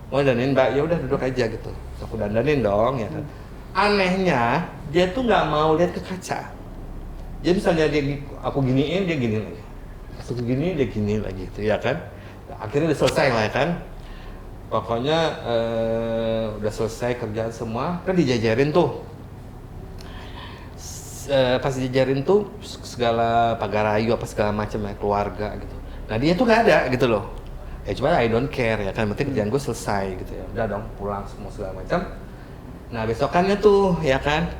S1: Mau dandanin Mbak, ya udah duduk aja gitu. Aku dandanin dong ya kan. Anehnya dia tuh nggak mau lihat ke kaca. Jadi misalnya aku giniin, dia gini lagi. Aku gini, dia gini lagi gitu ya kan. Akhirnya udah selesai lah ya kan. Pokoknya udah selesai kerjaan semua, kan dijajarin tuh. Pas dijajarin tuh segala pagarayu apa segala macam ya, keluarga gitu. Nah dia tuh nggak ada gitu loh. Ya cuma I don't care ya kan, penting kerjaan gue selesai gitu ya. Udah dong pulang semua segala macam. Nah besokannya tuh ya kan,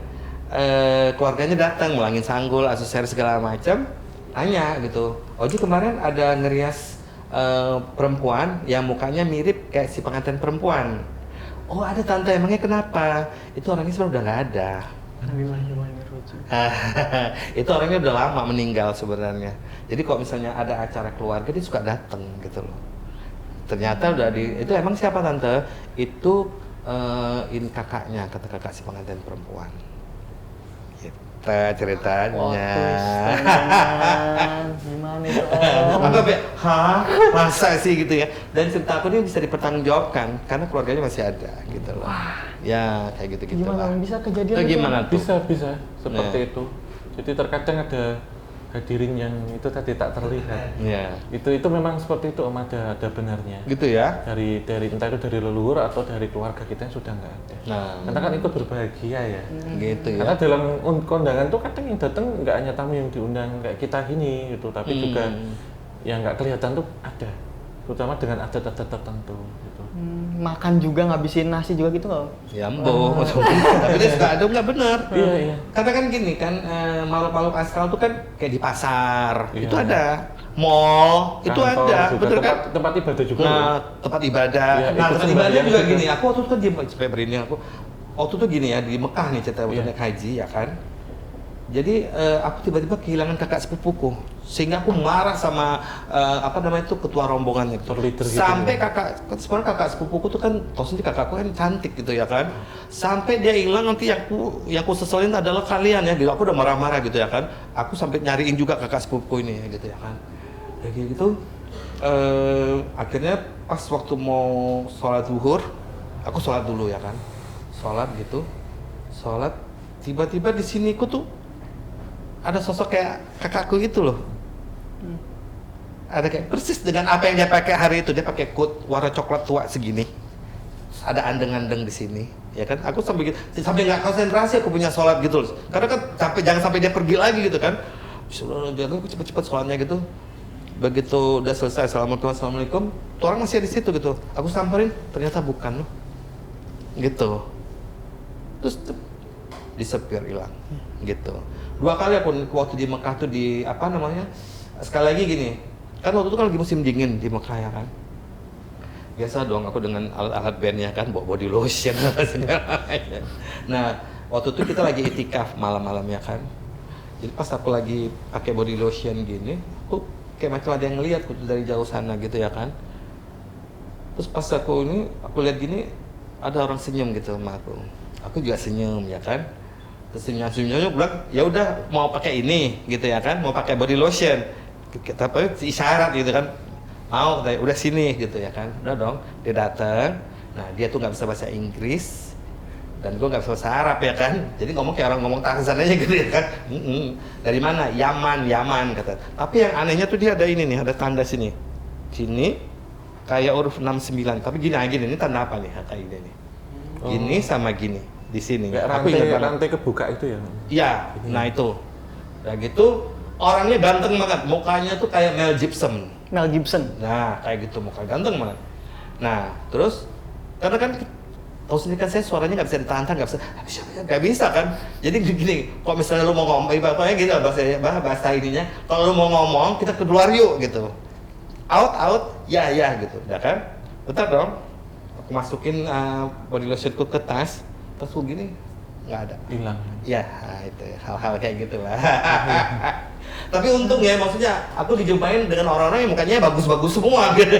S1: keluarganya datang mulangin sanggul, aksesoris segala macam. Tanya gitu, Oji kemarin ada ngerias perempuan yang mukanya mirip kayak si pengantin perempuan. Oh ada tante, emangnya kenapa? Itu orangnya sebenarnya udah nggak ada. Itu orangnya udah lama meninggal sebenarnya. Jadi kalau misalnya ada acara keluarga dia suka datang gitu loh. Ternyata udah itu emang siapa tante? Itu ini kakaknya, kata kakak si pengantin perempuan. Gitu ceritanya.
S3: Gimana itu Om?
S1: Apa be? Hah? Masa sih gitu ya? Dan cerita aku ini bisa dipertanggungjawabkan karena keluarganya masih ada gitu loh. Ya kayak gitu-gitu
S3: Gimana
S1: lah.
S3: Om bisa kejadian
S1: Itu
S3: itu,
S1: gimana
S3: Om?
S1: tuh?
S2: Bisa seperti itu. Jadi terkadang ada hadirin yang itu tadi tak terlihat.
S1: Iya.
S2: Itu memang seperti itu Om, ada benarnya.
S1: Gitu ya?
S2: Dari entah itu dari leluhur atau dari keluarga kita yang sudah nggak ada.
S1: Nah,
S2: Karena kan ikut berbahagia ya.
S1: gitu ya.
S2: Karena dalam kondangan tuh kadang yang datang nggak hanya tamu yang diundang kayak kita gini gitu, tapi juga yang nggak kelihatan tuh ada, terutama dengan adat-adat tertentu gitu.
S3: Makan juga ngabisin nasi juga gitu nggak Om?
S1: Ya mbok, tapi dia suka ada nggak benar.
S2: Iya.
S1: Karena kan gini kan, makhluk-makhluk astral tuh kan kayak di pasar,
S2: Iya.
S1: itu ada, mall, itu
S2: Kantor
S1: ada,
S2: juga,
S1: bener kan?
S2: tempat ibadah juga.
S1: Nah,
S2: loh.
S1: tempat ibadah.
S2: Iya,
S1: Nah,
S2: ikut
S1: tempat
S2: sembahyang
S1: ibadah juga
S2: juga.
S1: gini. Aku waktu itu kan sampai merinding aku. Waktu itu gini ya di Mekah nih cerita waktu
S2: Iya.
S1: naik haji ya kan. Jadi aku tiba-tiba kehilangan kakak sepupuku, sehingga aku marah sama apa namanya itu ketua rombongannya.
S2: Leader gitu
S1: Sampai
S2: ya.
S1: sebenarnya kakak sepupuku tuh kan, tau sendiri kakakku kan cantik gitu ya kan. Sampai dia hilang, nanti yang ku seselin adalah kalian ya. Gitu. Aku udah marah-marah gitu ya kan. Aku sampai nyariin juga kakak sepupuku ini ya, gitu ya kan. Ya kayak gitu. Akhirnya pas waktu mau sholat zuhur, aku sholat dulu ya kan. Sholat gitu, sholat. Tiba-tiba di siniku tuh ada sosok kayak kakakku gitu loh. Ada kayak persis dengan apa yang dia pakai hari itu. Dia pakai coat warna coklat tua segini. Ada andeng-andeng di sini, ya kan? Aku sampai nggak konsentrasi aku punya sholat gitu loh. Karena kan jangan sampai dia pergi lagi gitu kan. Biar aku cepet-cepet sholatnya gitu. Begitu udah selesai, assalamualaikum, tuh orang masih di situ gitu. Aku samperin, ternyata bukan loh. Gitu. Terus disepir hilang, gitu. 2 kali aku waktu di Mekah tuh di apa namanya, sekali lagi gini, kan waktu itu kan lagi musim dingin di Mekah ya kan. Biasa dong aku dengan alat-alat bandnya kan, bawa body lotion apa segala macam. Nah waktu itu kita lagi itikaf malam-malam ya kan. Jadi pas aku lagi pakai body lotion gini, aku kayak macam ada yang ngeliat dari jauh sana gitu ya kan. Terus pas aku lihat gini, ada orang senyum gitu sama aku. Aku juga senyum ya kan. Terus senyum-senyumnya bilang, ya udah mau pakai ini gitu ya kan, mau pakai body lotion. Kita isyarat gitu kan, mau, udah sini gitu ya kan, udah dong. Dia datang, nah dia tuh nggak bisa bahasa Inggris dan gue nggak bisa bahasa Arab ya kan, jadi ngomong kayak orang ngomong Tarzan aja gitu ya kan. Dari mana? Yaman kata. Tapi yang anehnya tuh dia ada ini nih, ada tanda sini kayak huruf 69, tapi gini ini tanda apa nih kayak ini nih. Gini sama gini di sini.
S2: Kayak
S1: Aku ingat banget.
S2: rantai kebuka itu ya.
S1: Iya, nah itu. Nah gitu, orangnya ganteng banget, mukanya tuh kayak Mel Gibson.
S3: Mel Gibson.
S1: Nah, kayak gitu, muka ganteng banget. Nah, terus karena kan tahu sendiri kan saya suaranya nggak bisa ditahan, nggak bisa kan. Jadi gini, kalau misalnya lu mau ngomong, ibaratnya gitu bahasa ininya, kalau lu mau ngomong kita keluar yuk gitu. Out, ya gitu, ya kan? Bentar dong, aku masukin body lotionku ke tas. Pas gini nggak ada,
S2: Hilang.
S1: ya itu hal-hal kayak gitu lah. Tapi untung ya, maksudnya aku dijumpain dengan orang-orang yang mukanya bagus-bagus semua gitu.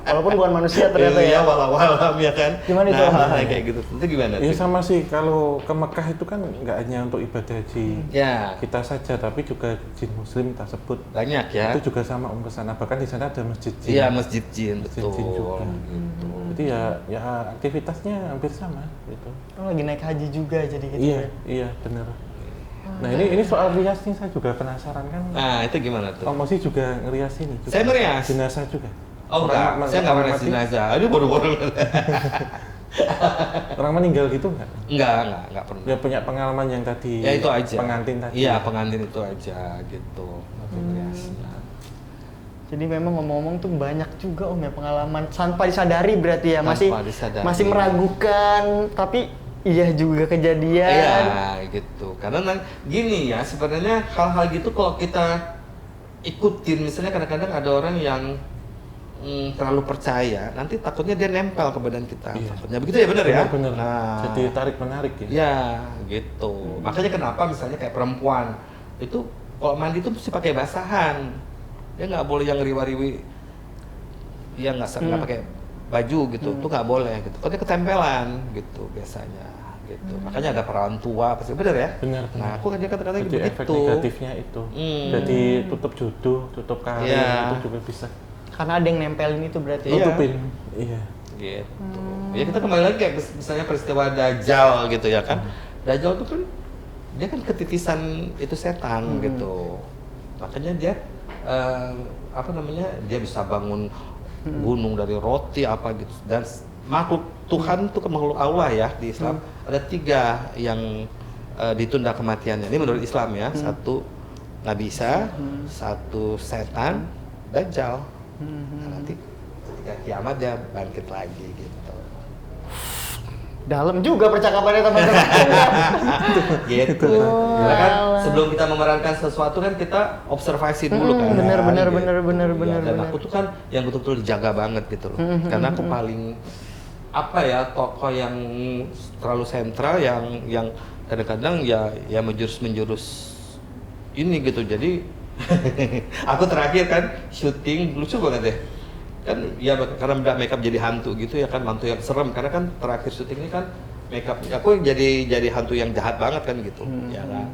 S3: Walaupun bukan manusia ternyata
S1: Iya,
S3: ya.
S1: walau-walau ya kan.
S3: Gimana itu?
S1: Nah, kayak gitu. Itu gimana?
S2: Ya
S1: tuh?
S2: sama sih, kalau ke Mekah itu kan nggak hanya untuk ibadah haji
S1: Ya,
S2: kita saja, tapi juga jin muslim tersebut.
S1: banyak ya.
S2: Itu juga sama ke sana. Bahkan di sana ada masjid jin.
S1: Iya, masjid jin,
S2: Masjid
S1: betul.
S2: jin juga.
S1: Gitu.
S2: Jadi ya aktivitasnya hampir sama gitu.
S3: Oh, lagi naik haji juga jadi gitu.
S2: Iya,
S3: ya.
S2: iya benar. Nah ini soal rias nih saya juga penasaran kan.
S1: Nah, itu gimana tuh?
S2: Om Mosi juga ngerias ini. Juga
S1: Saya ngerias.
S2: jenazah juga.
S1: Oh enggak, saya nggak pernah
S2: mati,
S1: jenazah. Aduh, bodoh-bodoh.
S2: orang meninggal gitu nggak?
S1: Enggak pernah.
S2: Ya punya pengalaman yang tadi.
S1: Ya itu aja.
S2: Pengantin tadi.
S1: Iya, pengantin itu aja gitu.
S3: Jadi memang ngomong-ngomong tuh banyak juga Om ya pengalaman tanpa disadari berarti ya, masih
S1: Tanpa disadari.
S3: masih meragukan tapi iya juga kejadian.
S1: Iya, gitu. Karena gini ya, sebenarnya hal-hal gitu kalau kita ikutin, misalnya kadang-kadang ada orang yang terlalu percaya, nanti takutnya dia nempel ke badan kita.
S2: Iya.
S1: Takutnya begitu ya, benar ya?
S2: Benar.
S1: Nah,
S2: Jadi tarik menarik ya.
S1: ya, gitu. Makanya kenapa misalnya kayak perempuan itu kalau mandi itu mesti pakai basahan. Dia nggak boleh yang riwa-riwi. Dia nggak pakai baju gitu. Itu nggak boleh gitu. Kalau dia ketempelan gitu biasanya. Gitu. Makanya ada perawan tua, pasti benar ya?
S2: Benar.
S1: Nah, aku kan dia kata-kata
S2: Jadi
S1: begitu.
S2: efek negatifnya itu. Jadi tutup jodoh, tutup karir
S1: Iya.
S2: itu juga bisa.
S3: Karena ada yang nempelin itu berarti.
S1: Iya.
S2: Tutupin. Iya.
S1: Gitu. Ya kita kembali lagi kayak misalnya peristiwa Dajjal gitu ya kan. Dajjal itu kan dia kan ketitisan itu setan gitu. Makanya dia dia bisa bangun gunung dari roti apa gitu. Dan makhluk Tuhan itu makhluk Allah ya di Islam ada 3 yang ditunda kematiannya. Ini menurut Islam ya. 1 Nabi Isa, 1 setan, Dajjal. Nah, nanti ketika kiamat dia bangkit lagi gitu.
S3: Dalam juga percakapannya teman-teman.
S1: Gitu. Karena kan sebelum kita memerankan sesuatu kan kita observasi dulu kan.
S3: bener.
S1: Dan aku tuh kan yang betul-betul dijaga banget gitu loh. Karena aku paling tokoh yang terlalu sentral yang kadang-kadang ya menjurus ini gitu. Jadi aku terakhir kan syuting lucu banget deh. Kan ya karena udah makeup jadi hantu gitu ya kan, hantu yang serem karena kan terakhir syuting ini kan makeup aku jadi hantu yang jahat banget kan gitu ya kan.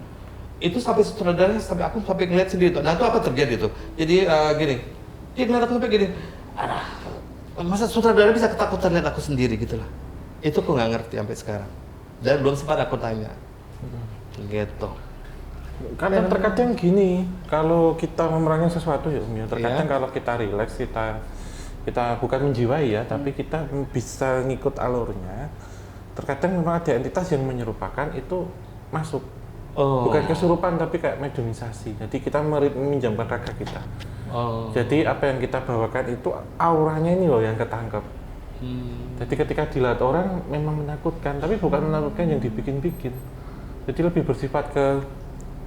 S1: Itu sampai sutradaranya aku sampai ngeliat sendiri tuh. Nah itu apa terjadi tuh, jadi gini dia ngeliat aku sampai gini, masa sutradara bisa ketakutan lihat aku sendiri gitu lah. Itu aku nggak ngerti sampai sekarang dan belum sempat aku tanya gitu.
S2: Karena terkadang gini, kalau kita memerangi sesuatu ya Om ya, terkadang kalau kita rileks, kita bukan menjiwai ya, tapi kita bisa ngikut alurnya. Terkadang memang ada entitas yang menyerupakan itu masuk. Bukan kesurupan tapi kayak mediumisasi. Jadi kita meminjamkan raga kita. Jadi apa yang kita bawakan itu auranya ini loh yang ketangkep. Jadi ketika dilihat orang memang menakutkan, tapi bukan menakutkan yang dibikin-bikin. Jadi lebih bersifat ke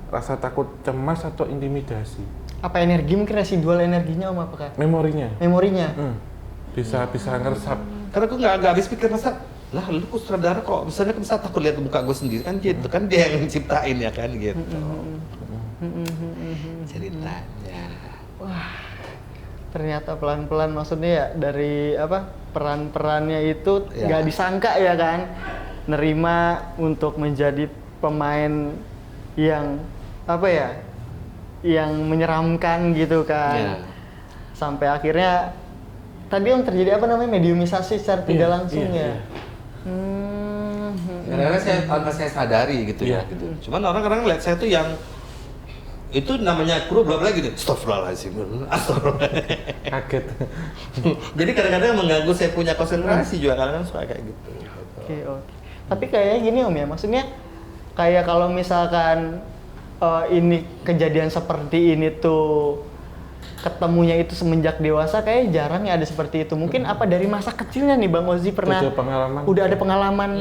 S2: rasa takut, cemas atau intimidasi.
S3: Apa energi, mungkin residual energinya Om apa kan?
S2: Memorinya. Bisa ngeresap.
S1: Karena aku nggak habis pikir masa lah lu kok sutradara kok misalnya bisa takut lihat muka gue sendiri kan gitu kan, dia yang ciptain ya kan gitu ceritanya.
S3: Wah, ternyata pelan-pelan maksudnya ya dari peran-perannya itu nggak disangka ya kan, nerima untuk menjadi pemain yang yang menyeramkan gitu kan. Sampai akhirnya tadi yang terjadi mediumisasi secara tidak langsung ya.
S1: Karena tanpa saya sadari gitu ya gitu. Cuman orang-orang lihat saya tuh yang itu namanya kru belum lagi gitu. Astagfirullahaladzim.
S2: Kaget.
S1: Jadi kadang-kadang mengganggu saya punya konsentrasi juga, kadang-kadang suka kayak gitu.
S3: Oke. Tapi kayaknya gini Om ya, maksudnya kayak kalau misalkan ini kejadian seperti ini tuh ketemunya itu semenjak dewasa, kayak jarang ya ada seperti itu. Mungkin apa dari masa kecilnya nih Bang Ozi pernah udah ada pengalaman?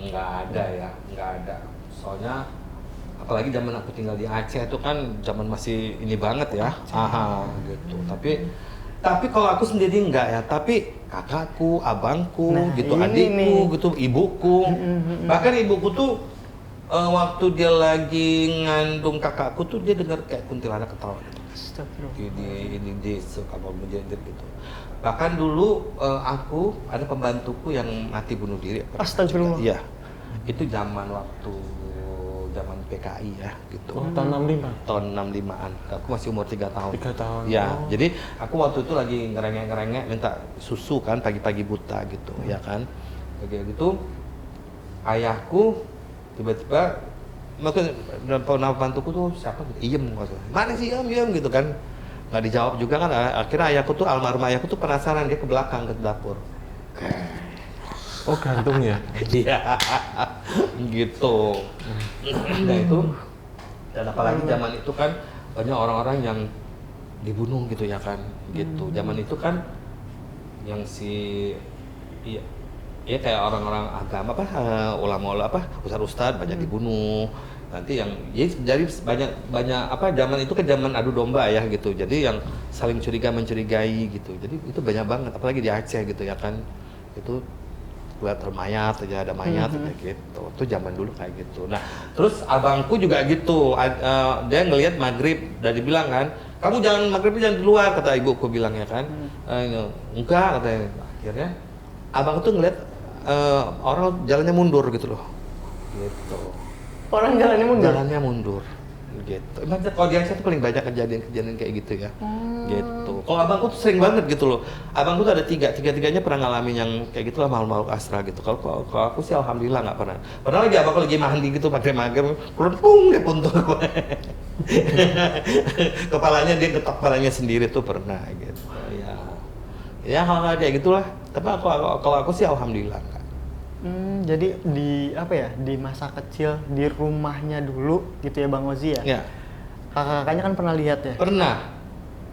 S1: Nggak ada. Soalnya apalagi zaman aku tinggal di Aceh itu kan zaman masih ini banget ya. Gitu. Tapi kalau aku sendiri enggak ya, tapi kakakku, abangku, gitu, adikku, gitu, ibuku. Bahkan ibuku tuh waktu dia lagi ngandung kakakku tuh dia dengar kayak kuntilanak ketawa gitu.
S3: Astagfirullah.
S1: Di kamar menjadi gitu. Bahkan dulu aku ada pembantuku yang mati bunuh diri.
S3: Astagfirullah.
S1: Iya. Itu zaman PKI ya gitu.
S2: Oh, tahun 65.
S1: Tahun 65-an. Aku masih umur 3 tahun.
S2: 3 tahun.
S1: Ya,
S2: Oh.
S1: jadi aku waktu itu lagi ngerengek-ngerengek minta susu kan pagi-pagi buta gitu, ya kan. Kayak gitu. Ayahku tiba-tiba nama bantuku tuh siapa gitu, Iem maksudnya. Mana sih Iem gitu kan. Nggak dijawab juga kan. Akhirnya ayahku tuh, almarhum ayahku tuh penasaran, dia ke belakang ke dapur.
S2: Oh, gantung ya.
S1: Iya, gitu. Nah itu, dan apalagi zaman itu kan banyak orang-orang yang dibunuh gitu ya kan, gitu. Zaman itu kan yang iya, ya kayak orang-orang agama ulama-ulama ustadz banyak dibunuh. Nanti yang jadi banyak zaman itu kan zaman adu domba ya gitu. Jadi yang saling mencurigai gitu. Jadi itu banyak banget, apalagi di Aceh gitu ya kan. Itu lihat mayat aja, ada mayat kayak gitu. Itu zaman dulu kayak gitu. Nah, terus abangku juga gitu. Dia ngelihat maghrib dan dibilang kan, kamu jangan di luar, kata ibuku bilang ya kan. Enggak katanya. Akhirnya abang tuh ngelihat orang jalannya mundur gitu loh. Gitu.
S3: Orang jalannya mundur.
S1: Jalannya mundur. Gitu. Emang kalau di Aceh tuh paling banyak kejadian kayak gitu ya. Gitu. Kalau abangku tuh sering banget gitu loh. Abangku tuh ada tiga-tiganya pernah ngalamin yang kayak gitulah, makhluk astral gitu. Kalau aku sih alhamdulillah nggak pernah. Pernah lagi abangku lagi mandi gitu pakai mager, pung dia puntung gue. Kepalanya dia getok kepalanya sendiri tuh pernah gitu. Ya hal-hal kayak gitulah. Tapi kalau aku sih alhamdulillah enggak.
S3: Jadi di masa kecil di rumahnya dulu gitu ya Bang Ozi ya?
S1: Ya.
S3: Kakak-kakaknya kan pernah lihat ya?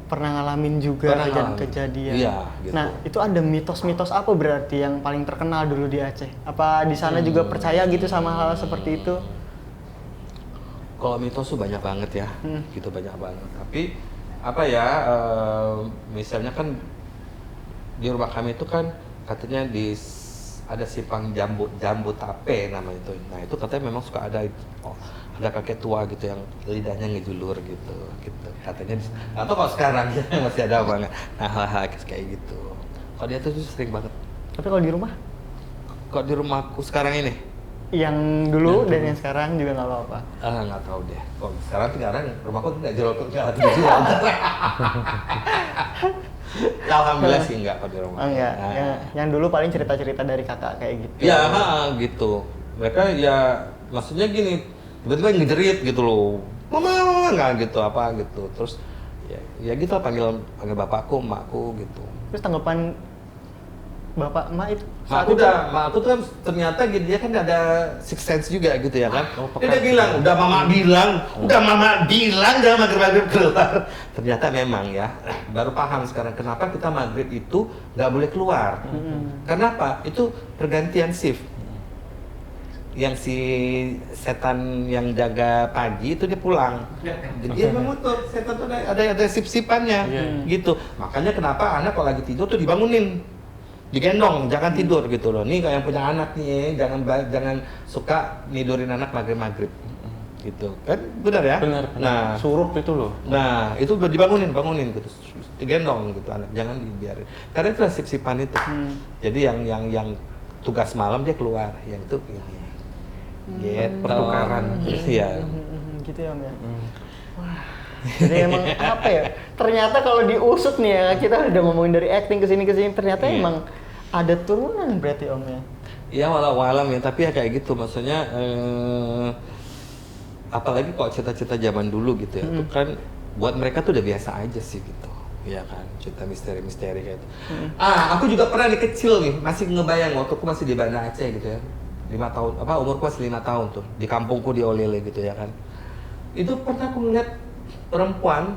S3: Pernah ngalamin juga kejadian.
S1: Iya, gitu.
S3: Nah, itu ada mitos-mitos apa berarti yang paling terkenal dulu di Aceh? Apa di sana juga percaya gitu sama hal seperti itu?
S1: Kalau mitos tuh banyak banget ya, gitu banyak banget. Tapi misalnya kan di rumah kami itu kan katanya ada simpang jambu tape nama itu. Nah itu katanya memang suka ada kakek tua gitu yang lidahnya ngejulur gitu. Katanya atau kalau sekarang masih ada banget. Nah hal-hal kayak gitu. Kalau dia tuh sering banget.
S3: Tapi kalau di rumah?
S1: Kalau di rumahku sekarang ini?
S3: Yang dulu dan yang sekarang juga nggak apa-apa?
S1: Nggak tahu deh. Kalau sekarang rumahku nggak dijual. Alhamdulillah sih enggak kalau di rumah.
S3: Enggak. Yang dulu paling cerita-cerita dari kakak kayak gitu.
S1: Ya, gitu. Mereka ya maksudnya gini, tiba-tiba ngejerit gitu loh. Mama enggak gitu apa gitu. Terus ya gitu panggil bapakku, emakku gitu.
S3: Terus tanggapan bapak emak itu
S1: Makku tuh kan ternyata dia kan ada sixth sense juga gitu ya kan. Dia bilang, udah mama bilang jangan maghrib keluar. Ternyata memang ya, baru paham sekarang kenapa kita maghrib itu nggak boleh keluar. Kenapa? Itu pergantian shift. Yang si setan yang jaga pagi itu dia pulang. Jadi dia memutus, setan tuh ada sip-sipannya gitu. Makanya kenapa anak kalau lagi tidur tuh dibangunin. Digendong, jangan tidur gitu loh. Nih kayak yang punya anak nih, jangan suka nidurin anak maghrib gitu. Kan benar ya?
S2: Benar.
S1: Nah,
S2: Surup itu loh.
S1: Nah, itu udah dibangunin gitu. Digendong gitu anak, jangan dibiarin. Karena itu sip-sipan itu. Jadi yang tugas malam dia keluar, yang itu ini. Gitu.
S2: Pertukaran.
S1: Iya.
S3: Gitu ya Om ya. Wah. Jadi emang apa ya? Ternyata kalau diusut nih ya, kita udah ngomongin dari acting ke sini ternyata emang ada turunan berarti Om ya.
S1: Iya walau alam ya, tapi ya kayak gitu maksudnya apalagi kok cerita-cerita zaman dulu gitu ya. Itu kan buat mereka tuh udah biasa aja sih gitu. Iya kan, cerita misteri-misteri kayak gitu. Aku juga pernah di kecil nih, masih ngebayang waktu aku masih di Banda Aceh gitu ya. 5 tahun, umurku masih 5 tahun tuh, di kampungku di Olele gitu ya kan. Itu pernah aku ngeliat perempuan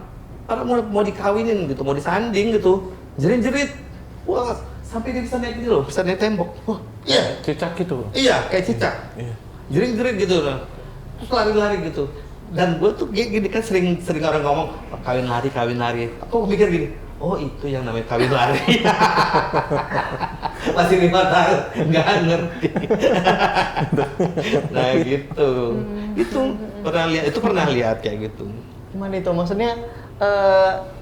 S1: mau dikawinin gitu, mau disanding gitu, jerit-jerit, wah sampai dia bisa naik gitu loh, bisa naik tembok, wah iya,
S2: Cicak gitu.
S1: iya kayak cicak, jerit-jerit gitu loh, terus lari-lari gitu, dan gue tuh gini kan sering orang ngomong kawin lari, aku mikir gini, Oh itu yang namanya kawin lari. Masih 5 tahun, nggak ngerti. Nah gitu. Itu pernah lihat kayak gitu.
S3: Gimana itu? Maksudnya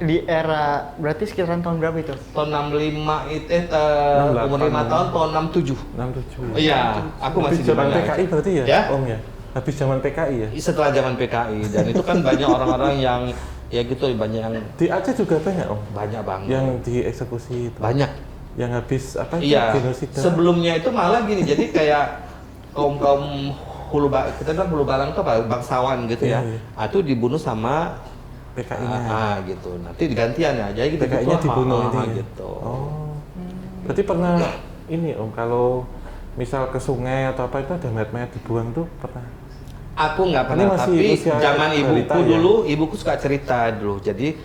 S3: di era berarti sekitaran tahun berapa itu?
S1: Tahun 65 itu umur 5
S2: 68.
S1: tahun tahun 67.
S2: 67.
S1: Iya, aku masih
S2: Habis zaman
S1: di mana?
S2: PKI berarti ya,
S1: Ya?
S2: Om ya? Habis zaman PKI ya?
S1: Setelah zaman PKI, dan itu kan banyak orang-orang yang ya gitu, banyak yang
S2: Di Aceh juga banyak Om?
S1: banyak banget.
S2: Yang dieksekusi itu?
S1: Banyak.
S2: Yang habis apa itu?
S1: Iya.
S2: Genosida?
S1: Sebelumnya itu malah gini, jadi kayak kaum kita bilang hulu balang itu apa? Bangsawan gitu ya.
S2: Iya, iya.
S1: Itu dibunuh sama
S2: PKI-nya.
S1: gitu. Nanti digantian ya. Jadi gitu.
S2: PKI-nya dibunuh intinya?
S1: gitu.
S2: Oh. Berarti pernah ini Om, kalau misal ke sungai atau apa itu ada mayat-mayat dibuang tuh pernah?
S1: Aku nggak
S2: Ini
S1: pernah,
S2: masih
S1: tapi
S2: usia
S1: zaman
S2: balita
S1: ibuku
S2: ya?
S1: dulu, ibuku suka cerita dulu. Jadi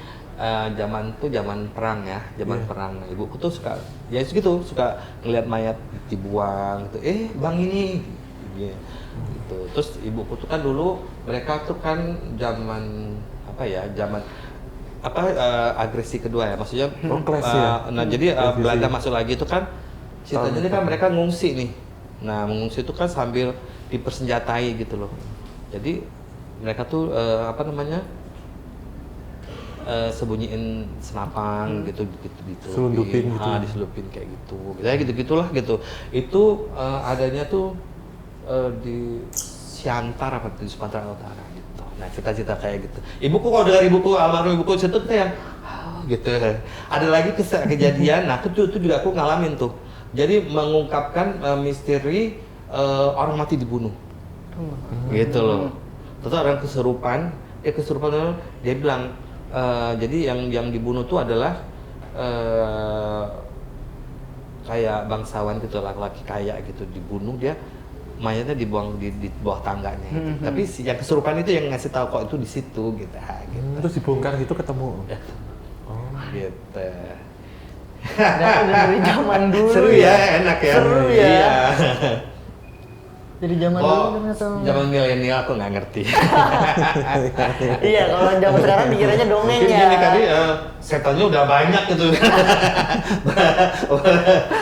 S1: zaman tuh zaman perang ya, zaman
S2: Iya.
S1: perang. Ibuku tuh suka, ya gitu, suka ngeliat mayat dibuang. Gitu. Bang ini, gitu. Terus ibuku tuh kan dulu, mereka tuh kan zaman apa ya, zaman apa agresi kedua ya, maksudnya.
S2: Clash ya?
S1: Nah jadi
S2: Agresi.
S1: Belanda masuk lagi itu kan, ceritanya kan mereka ngungsi nih. Nah mengungsi itu kan sambil dipersenjatai gitu loh. Jadi mereka tuh apa namanya, sembunyiin senapang gitu.
S2: Selundupin gitu.
S1: Diselundupin kayak gitu. Ya gitu-gitulah gitu. Itu adanya tuh di Siantar apa di Sumatera Utara gitu. Nah cita-cita kayak gitu. Ibuku kalau dengar ibuku, almarhum ibuku cerita tuh yang gitu. Ada lagi kejadian. Nah itu juga aku ngalamin tuh. Jadi mengungkapkan misteri orang mati dibunuh. Gitu loh. Terus orang kesurupan, dia bilang, jadi yang dibunuh tuh adalah kayak bangsawan gitu, laki-laki kaya gitu, dibunuh, dia mayatnya dibuang di bawah tangganya gitu. Tapi yang kesurupan itu yang ngasih tahu kok itu di situ gitu. Gitu.
S2: Terus dibongkar gitu ketemu?
S1: Ya.
S2: Oh.
S1: Gitu.
S3: Dari zaman dulu.
S1: Seru ya, enak ya.
S3: Seru ya.
S1: Iya.
S3: Dari zaman dulu ternyata.
S1: Zaman milenial aku nggak ngerti.
S3: Iya, kalau zaman sekarang dikiranya dongeng
S1: Mungkin
S3: ya.
S1: gini kali setannya udah banyak gitu.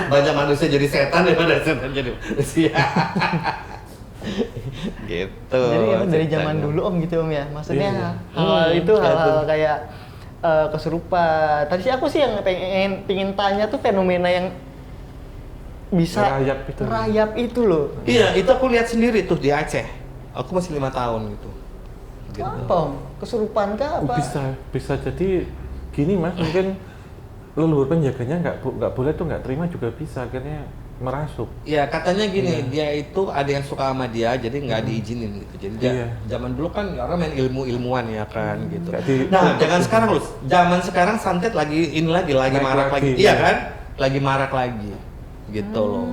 S1: Banyak manusia jadi setan daripada setan jadi manusia. Gitu.
S3: Jadi itu dari
S1: ceritanya.
S3: zaman dulu Om gitu Om ya. Maksudnya
S2: Iya.
S3: hal-hal itu
S1: kayak
S3: hal-hal
S1: itu.
S3: kayak kesurupan. Tadi sih aku sih yang pengen tanya tuh fenomena yang bisa
S2: Ngerayap itu.
S3: loh.
S1: Iya, itu aku lihat sendiri tuh di Aceh. Aku masih 5 tahun gitu. Gitu.
S3: Apa Om? Kesurupan kah apa?
S2: Bisa jadi gini Mas, mungkin leluhur penjaganya nggak boleh tuh nggak terima juga bisa, akhirnya merasuk.
S1: Ya katanya gini, dia itu ada yang suka sama dia, jadi nggak diizinin gitu. Jadi dia,
S2: Iya.
S1: zaman dulu kan orang main ilmuwan ya kan gitu.
S2: Nggak di-
S1: Nah, jangan sekarang loh. Zaman sekarang santet lagi
S2: Naik
S1: marak lagi.
S2: lagi,
S1: Iya
S2: iya.
S1: kan? Lagi marak lagi. Gitu loh.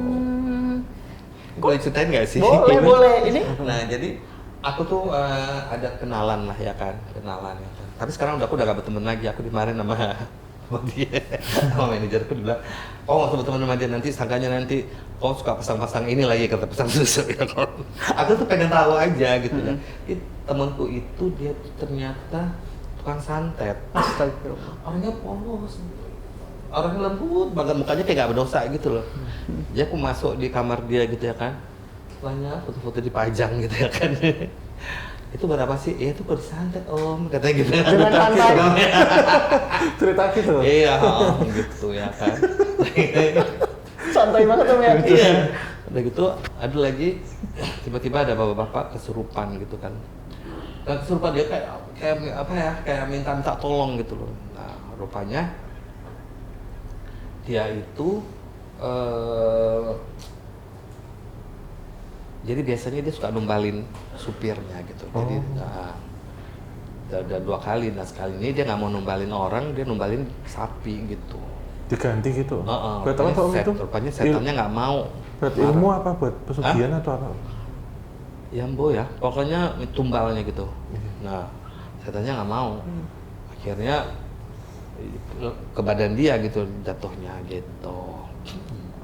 S1: Boleh ceritain nggak sih?
S3: Boleh. Ini
S1: Nah, jadi aku tuh ada kenalan lah ya kan, kenalan ya kan. Tapi sekarang aku udah gak berteman lagi. Aku dimarahin sama dia, sama manajerku, dia bilang, "Oh, nggak usah berteman sama dia, nanti sangkanya nanti kau suka pasang-pasang ini lagi," kata, pasang susu ya kan. Aku tuh pengen tahu aja gitu ya. Temanku itu dia tuh ternyata tukang santet.
S3: astagfirullah.
S1: Orangnya polos, orangnya lembut banget, mukanya kayak gak berdosa gitu loh. Jadi aku masuk di kamar dia gitu ya kan, banyak foto-foto dipajang gitu ya kan. Itu berapa sih? Ya itu baru santet Om, katanya gitu.
S3: Dengan santai.
S2: Cerita gitu.
S1: Iya, gitu ya kan.
S3: Santai banget Om ya.
S1: Iya. Udah gitu, ada lagi tiba-tiba ada bapak-bapak kesurupan gitu kan. Dan kesurupan dia kayak apa ya? Kayak minta tolong gitu loh. Nah, rupanya dia itu jadi biasanya dia suka numbalin supirnya gitu. Jadi udah 2 kali. Nah, sekali ini dia nggak mau numbalin orang, dia numbalin sapi gitu.
S2: Diganti gitu. Buat
S1: Rupanya
S2: apa Om itu?
S1: Rupanya setannya nggak mau.
S2: Buat ilmu apa? Buat pesugihan atau apa?
S1: Ya Mbo ya, pokoknya tumbalnya gitu. Nah, setannya nggak mau. Akhirnya ke badan dia gitu jatuhnya gitu.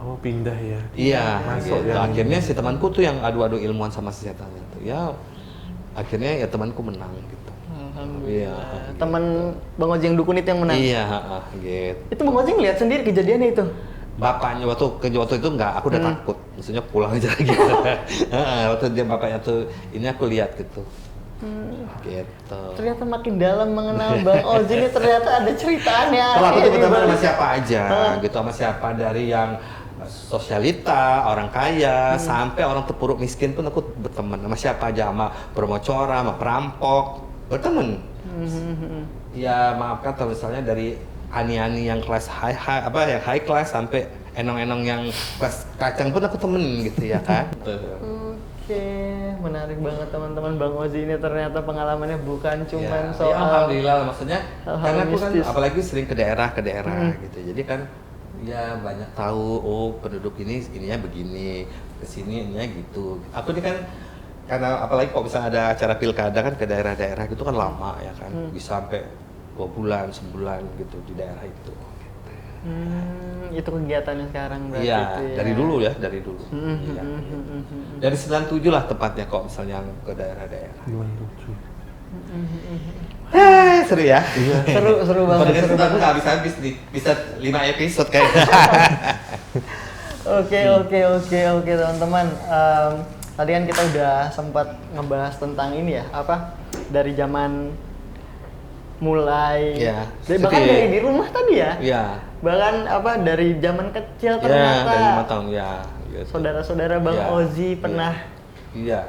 S2: Oh, pindah ya.
S1: Iya,
S2: Masuk
S1: gitu.
S2: yang
S1: Akhirnya
S2: ini.
S1: si temanku tuh yang adu-adu ilmuwan sama si setannya tuh. Ya, akhirnya ya temanku menang gitu.
S3: Alhamdulillah.
S1: Iya.
S3: Teman Bang Oji yang dukun itu yang menang.
S1: Iya, gitu.
S3: Itu Bang Oji ngeliat sendiri kejadiannya itu.
S1: Bapaknya waktu itu enggak, aku udah takut. Maksudnya pulang aja gitu. Waktu dia bapaknya tuh ini aku lihat gitu. Gitu.
S3: Ternyata makin dalam mengenal Bang Oji ini ternyata ada ceritanya.
S1: Kalau aku tuh
S3: Ini,
S1: berteman
S3: Bang.
S1: sama siapa aja, gitu, sama siapa dari yang sosialita, orang kaya, sampai orang terpuruk miskin pun aku berteman sama siapa aja, sama bermocora, sama perampok, berteman. Ya maafkan kalau misalnya dari ani-ani yang kelas yang high class sampai enong-enong yang kelas kacang pun aku temen gitu ya kan.
S3: Oke, menarik banget teman-teman. Bang Oji ini ternyata pengalamannya bukan cuman
S1: Ya,
S3: soal
S1: ya alhamdulillah maksudnya
S3: hal-hal
S1: karena aku kan
S3: mistis.
S1: apalagi sering ke daerah gitu. Jadi kan ya banyak tahu oh penduduk ini ininya begini, kesini ininya gitu. Aku ini kan karena apalagi kalau misalnya ada acara pilkada kan ke daerah-daerah gitu kan lama ya kan. Bisa sampai 2 bulan, sebulan gitu di daerah itu.
S3: Itu kegiatannya sekarang berarti
S1: Iya,
S3: itu ya.
S1: dari dulu. Iya. Dari 97 lah tepatnya kok misalnya ke daerah-daerah.
S2: Gimana lucu?
S1: Seru ya?
S2: Iya.
S3: Seru banget.
S1: Podcast kita tuh nggak habis-habis nih, bisa 5 episode kayaknya.
S3: Oke teman-teman. Tadi kan kita udah sempat ngebahas tentang ini ya, apa dari zaman mulai,
S1: Iya,
S3: bahkan
S1: sedih.
S3: dari di rumah tadi ya,
S1: Iya.
S3: bahkan apa dari zaman kecil
S1: Ya,
S3: ternyata
S1: dari 5 tahun ya. Gitu.
S3: saudara-saudara Bang
S1: Iya,
S3: Oji
S1: iya.
S3: pernah
S1: Iya.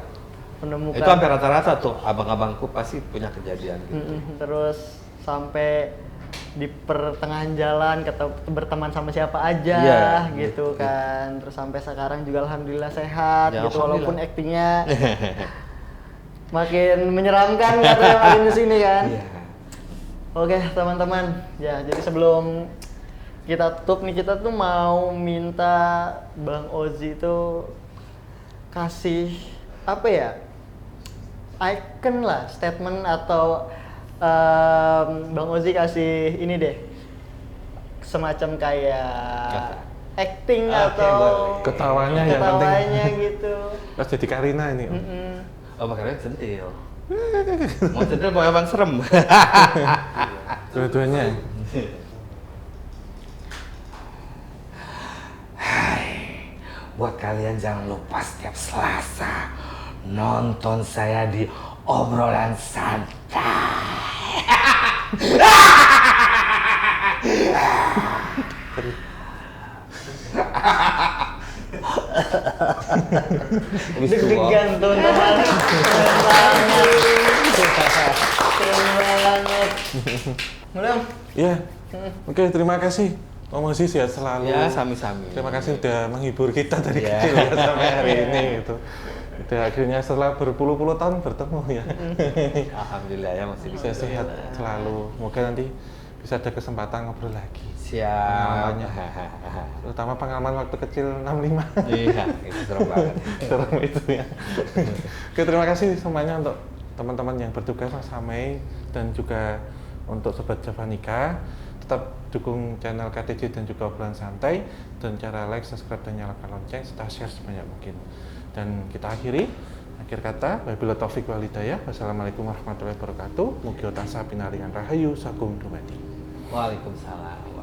S3: menemukan.
S1: Itu hampir rata-rata tuh abang-abangku pasti punya kejadian gitu.
S3: Terus sampai di pertengahan jalan berteman sama siapa aja
S1: Iya,
S3: gitu
S1: gitu.
S3: kan. Terus sampai sekarang juga alhamdulillah sehat
S1: Ya,
S3: gitu, walaupun
S1: alhamdulillah.
S3: aktingnya makin menyeramkan katanya makin kesini kan.
S1: Iya.
S3: Oke teman-teman, ya jadi sebelum kita tutup nih, kita tuh mau minta Bang Oji itu kasih apa ya, icon lah, statement atau Bang Oji kasih ini deh, semacam kayak acting
S1: Oke,
S3: atau
S1: boleh.
S2: Ketawanya yang penting.
S3: ketawanya gitu.
S2: Pas jadi Karina ini. Om.
S1: Oh, makanya centil. Mau centil mau abang serem.
S2: Dua-duanya.
S1: Buat kalian jangan lupa setiap Selasa nonton saya di obrolan santai.
S3: Deg-degan teman-teman. Keren banget. Keren banget. Belum?
S2: Iya. Oke, terima kasih. Om Oji sehat selalu.
S1: Ya, sami-sami.
S2: Terima kasih udah menghibur kita dari
S1: Iya.
S2: kecil ya sampai hari ini gitu. Udah akhirnya setelah berpuluh-puluh tahun bertemu ya.
S1: Alhamdulillah ya masih bisa.
S2: Saya sehat selalu. Moga nanti bisa ada kesempatan ngobrol lagi.
S1: Siap.
S2: Pengalamannya. Terutama pengalaman waktu kecil 65.
S1: Iya, itu serem banget.
S2: Serem itu ya. Oke, terima kasih semuanya untuk teman-teman yang bertugas Mas Amei dan juga untuk Sobat Javanika. Tetap dukung channel KTJ dan juga obrolan santai dan cara like, subscribe dan nyalakan lonceng serta share sebanyak mungkin. Dan kita akhiri akhir kata wabillahi taufik wal hidayah. Wassalamualaikum warahmatullahi wabarakatuh. Mugi tansah pinaringan rahayu sagung dumadi.
S1: Waalaikumsalam.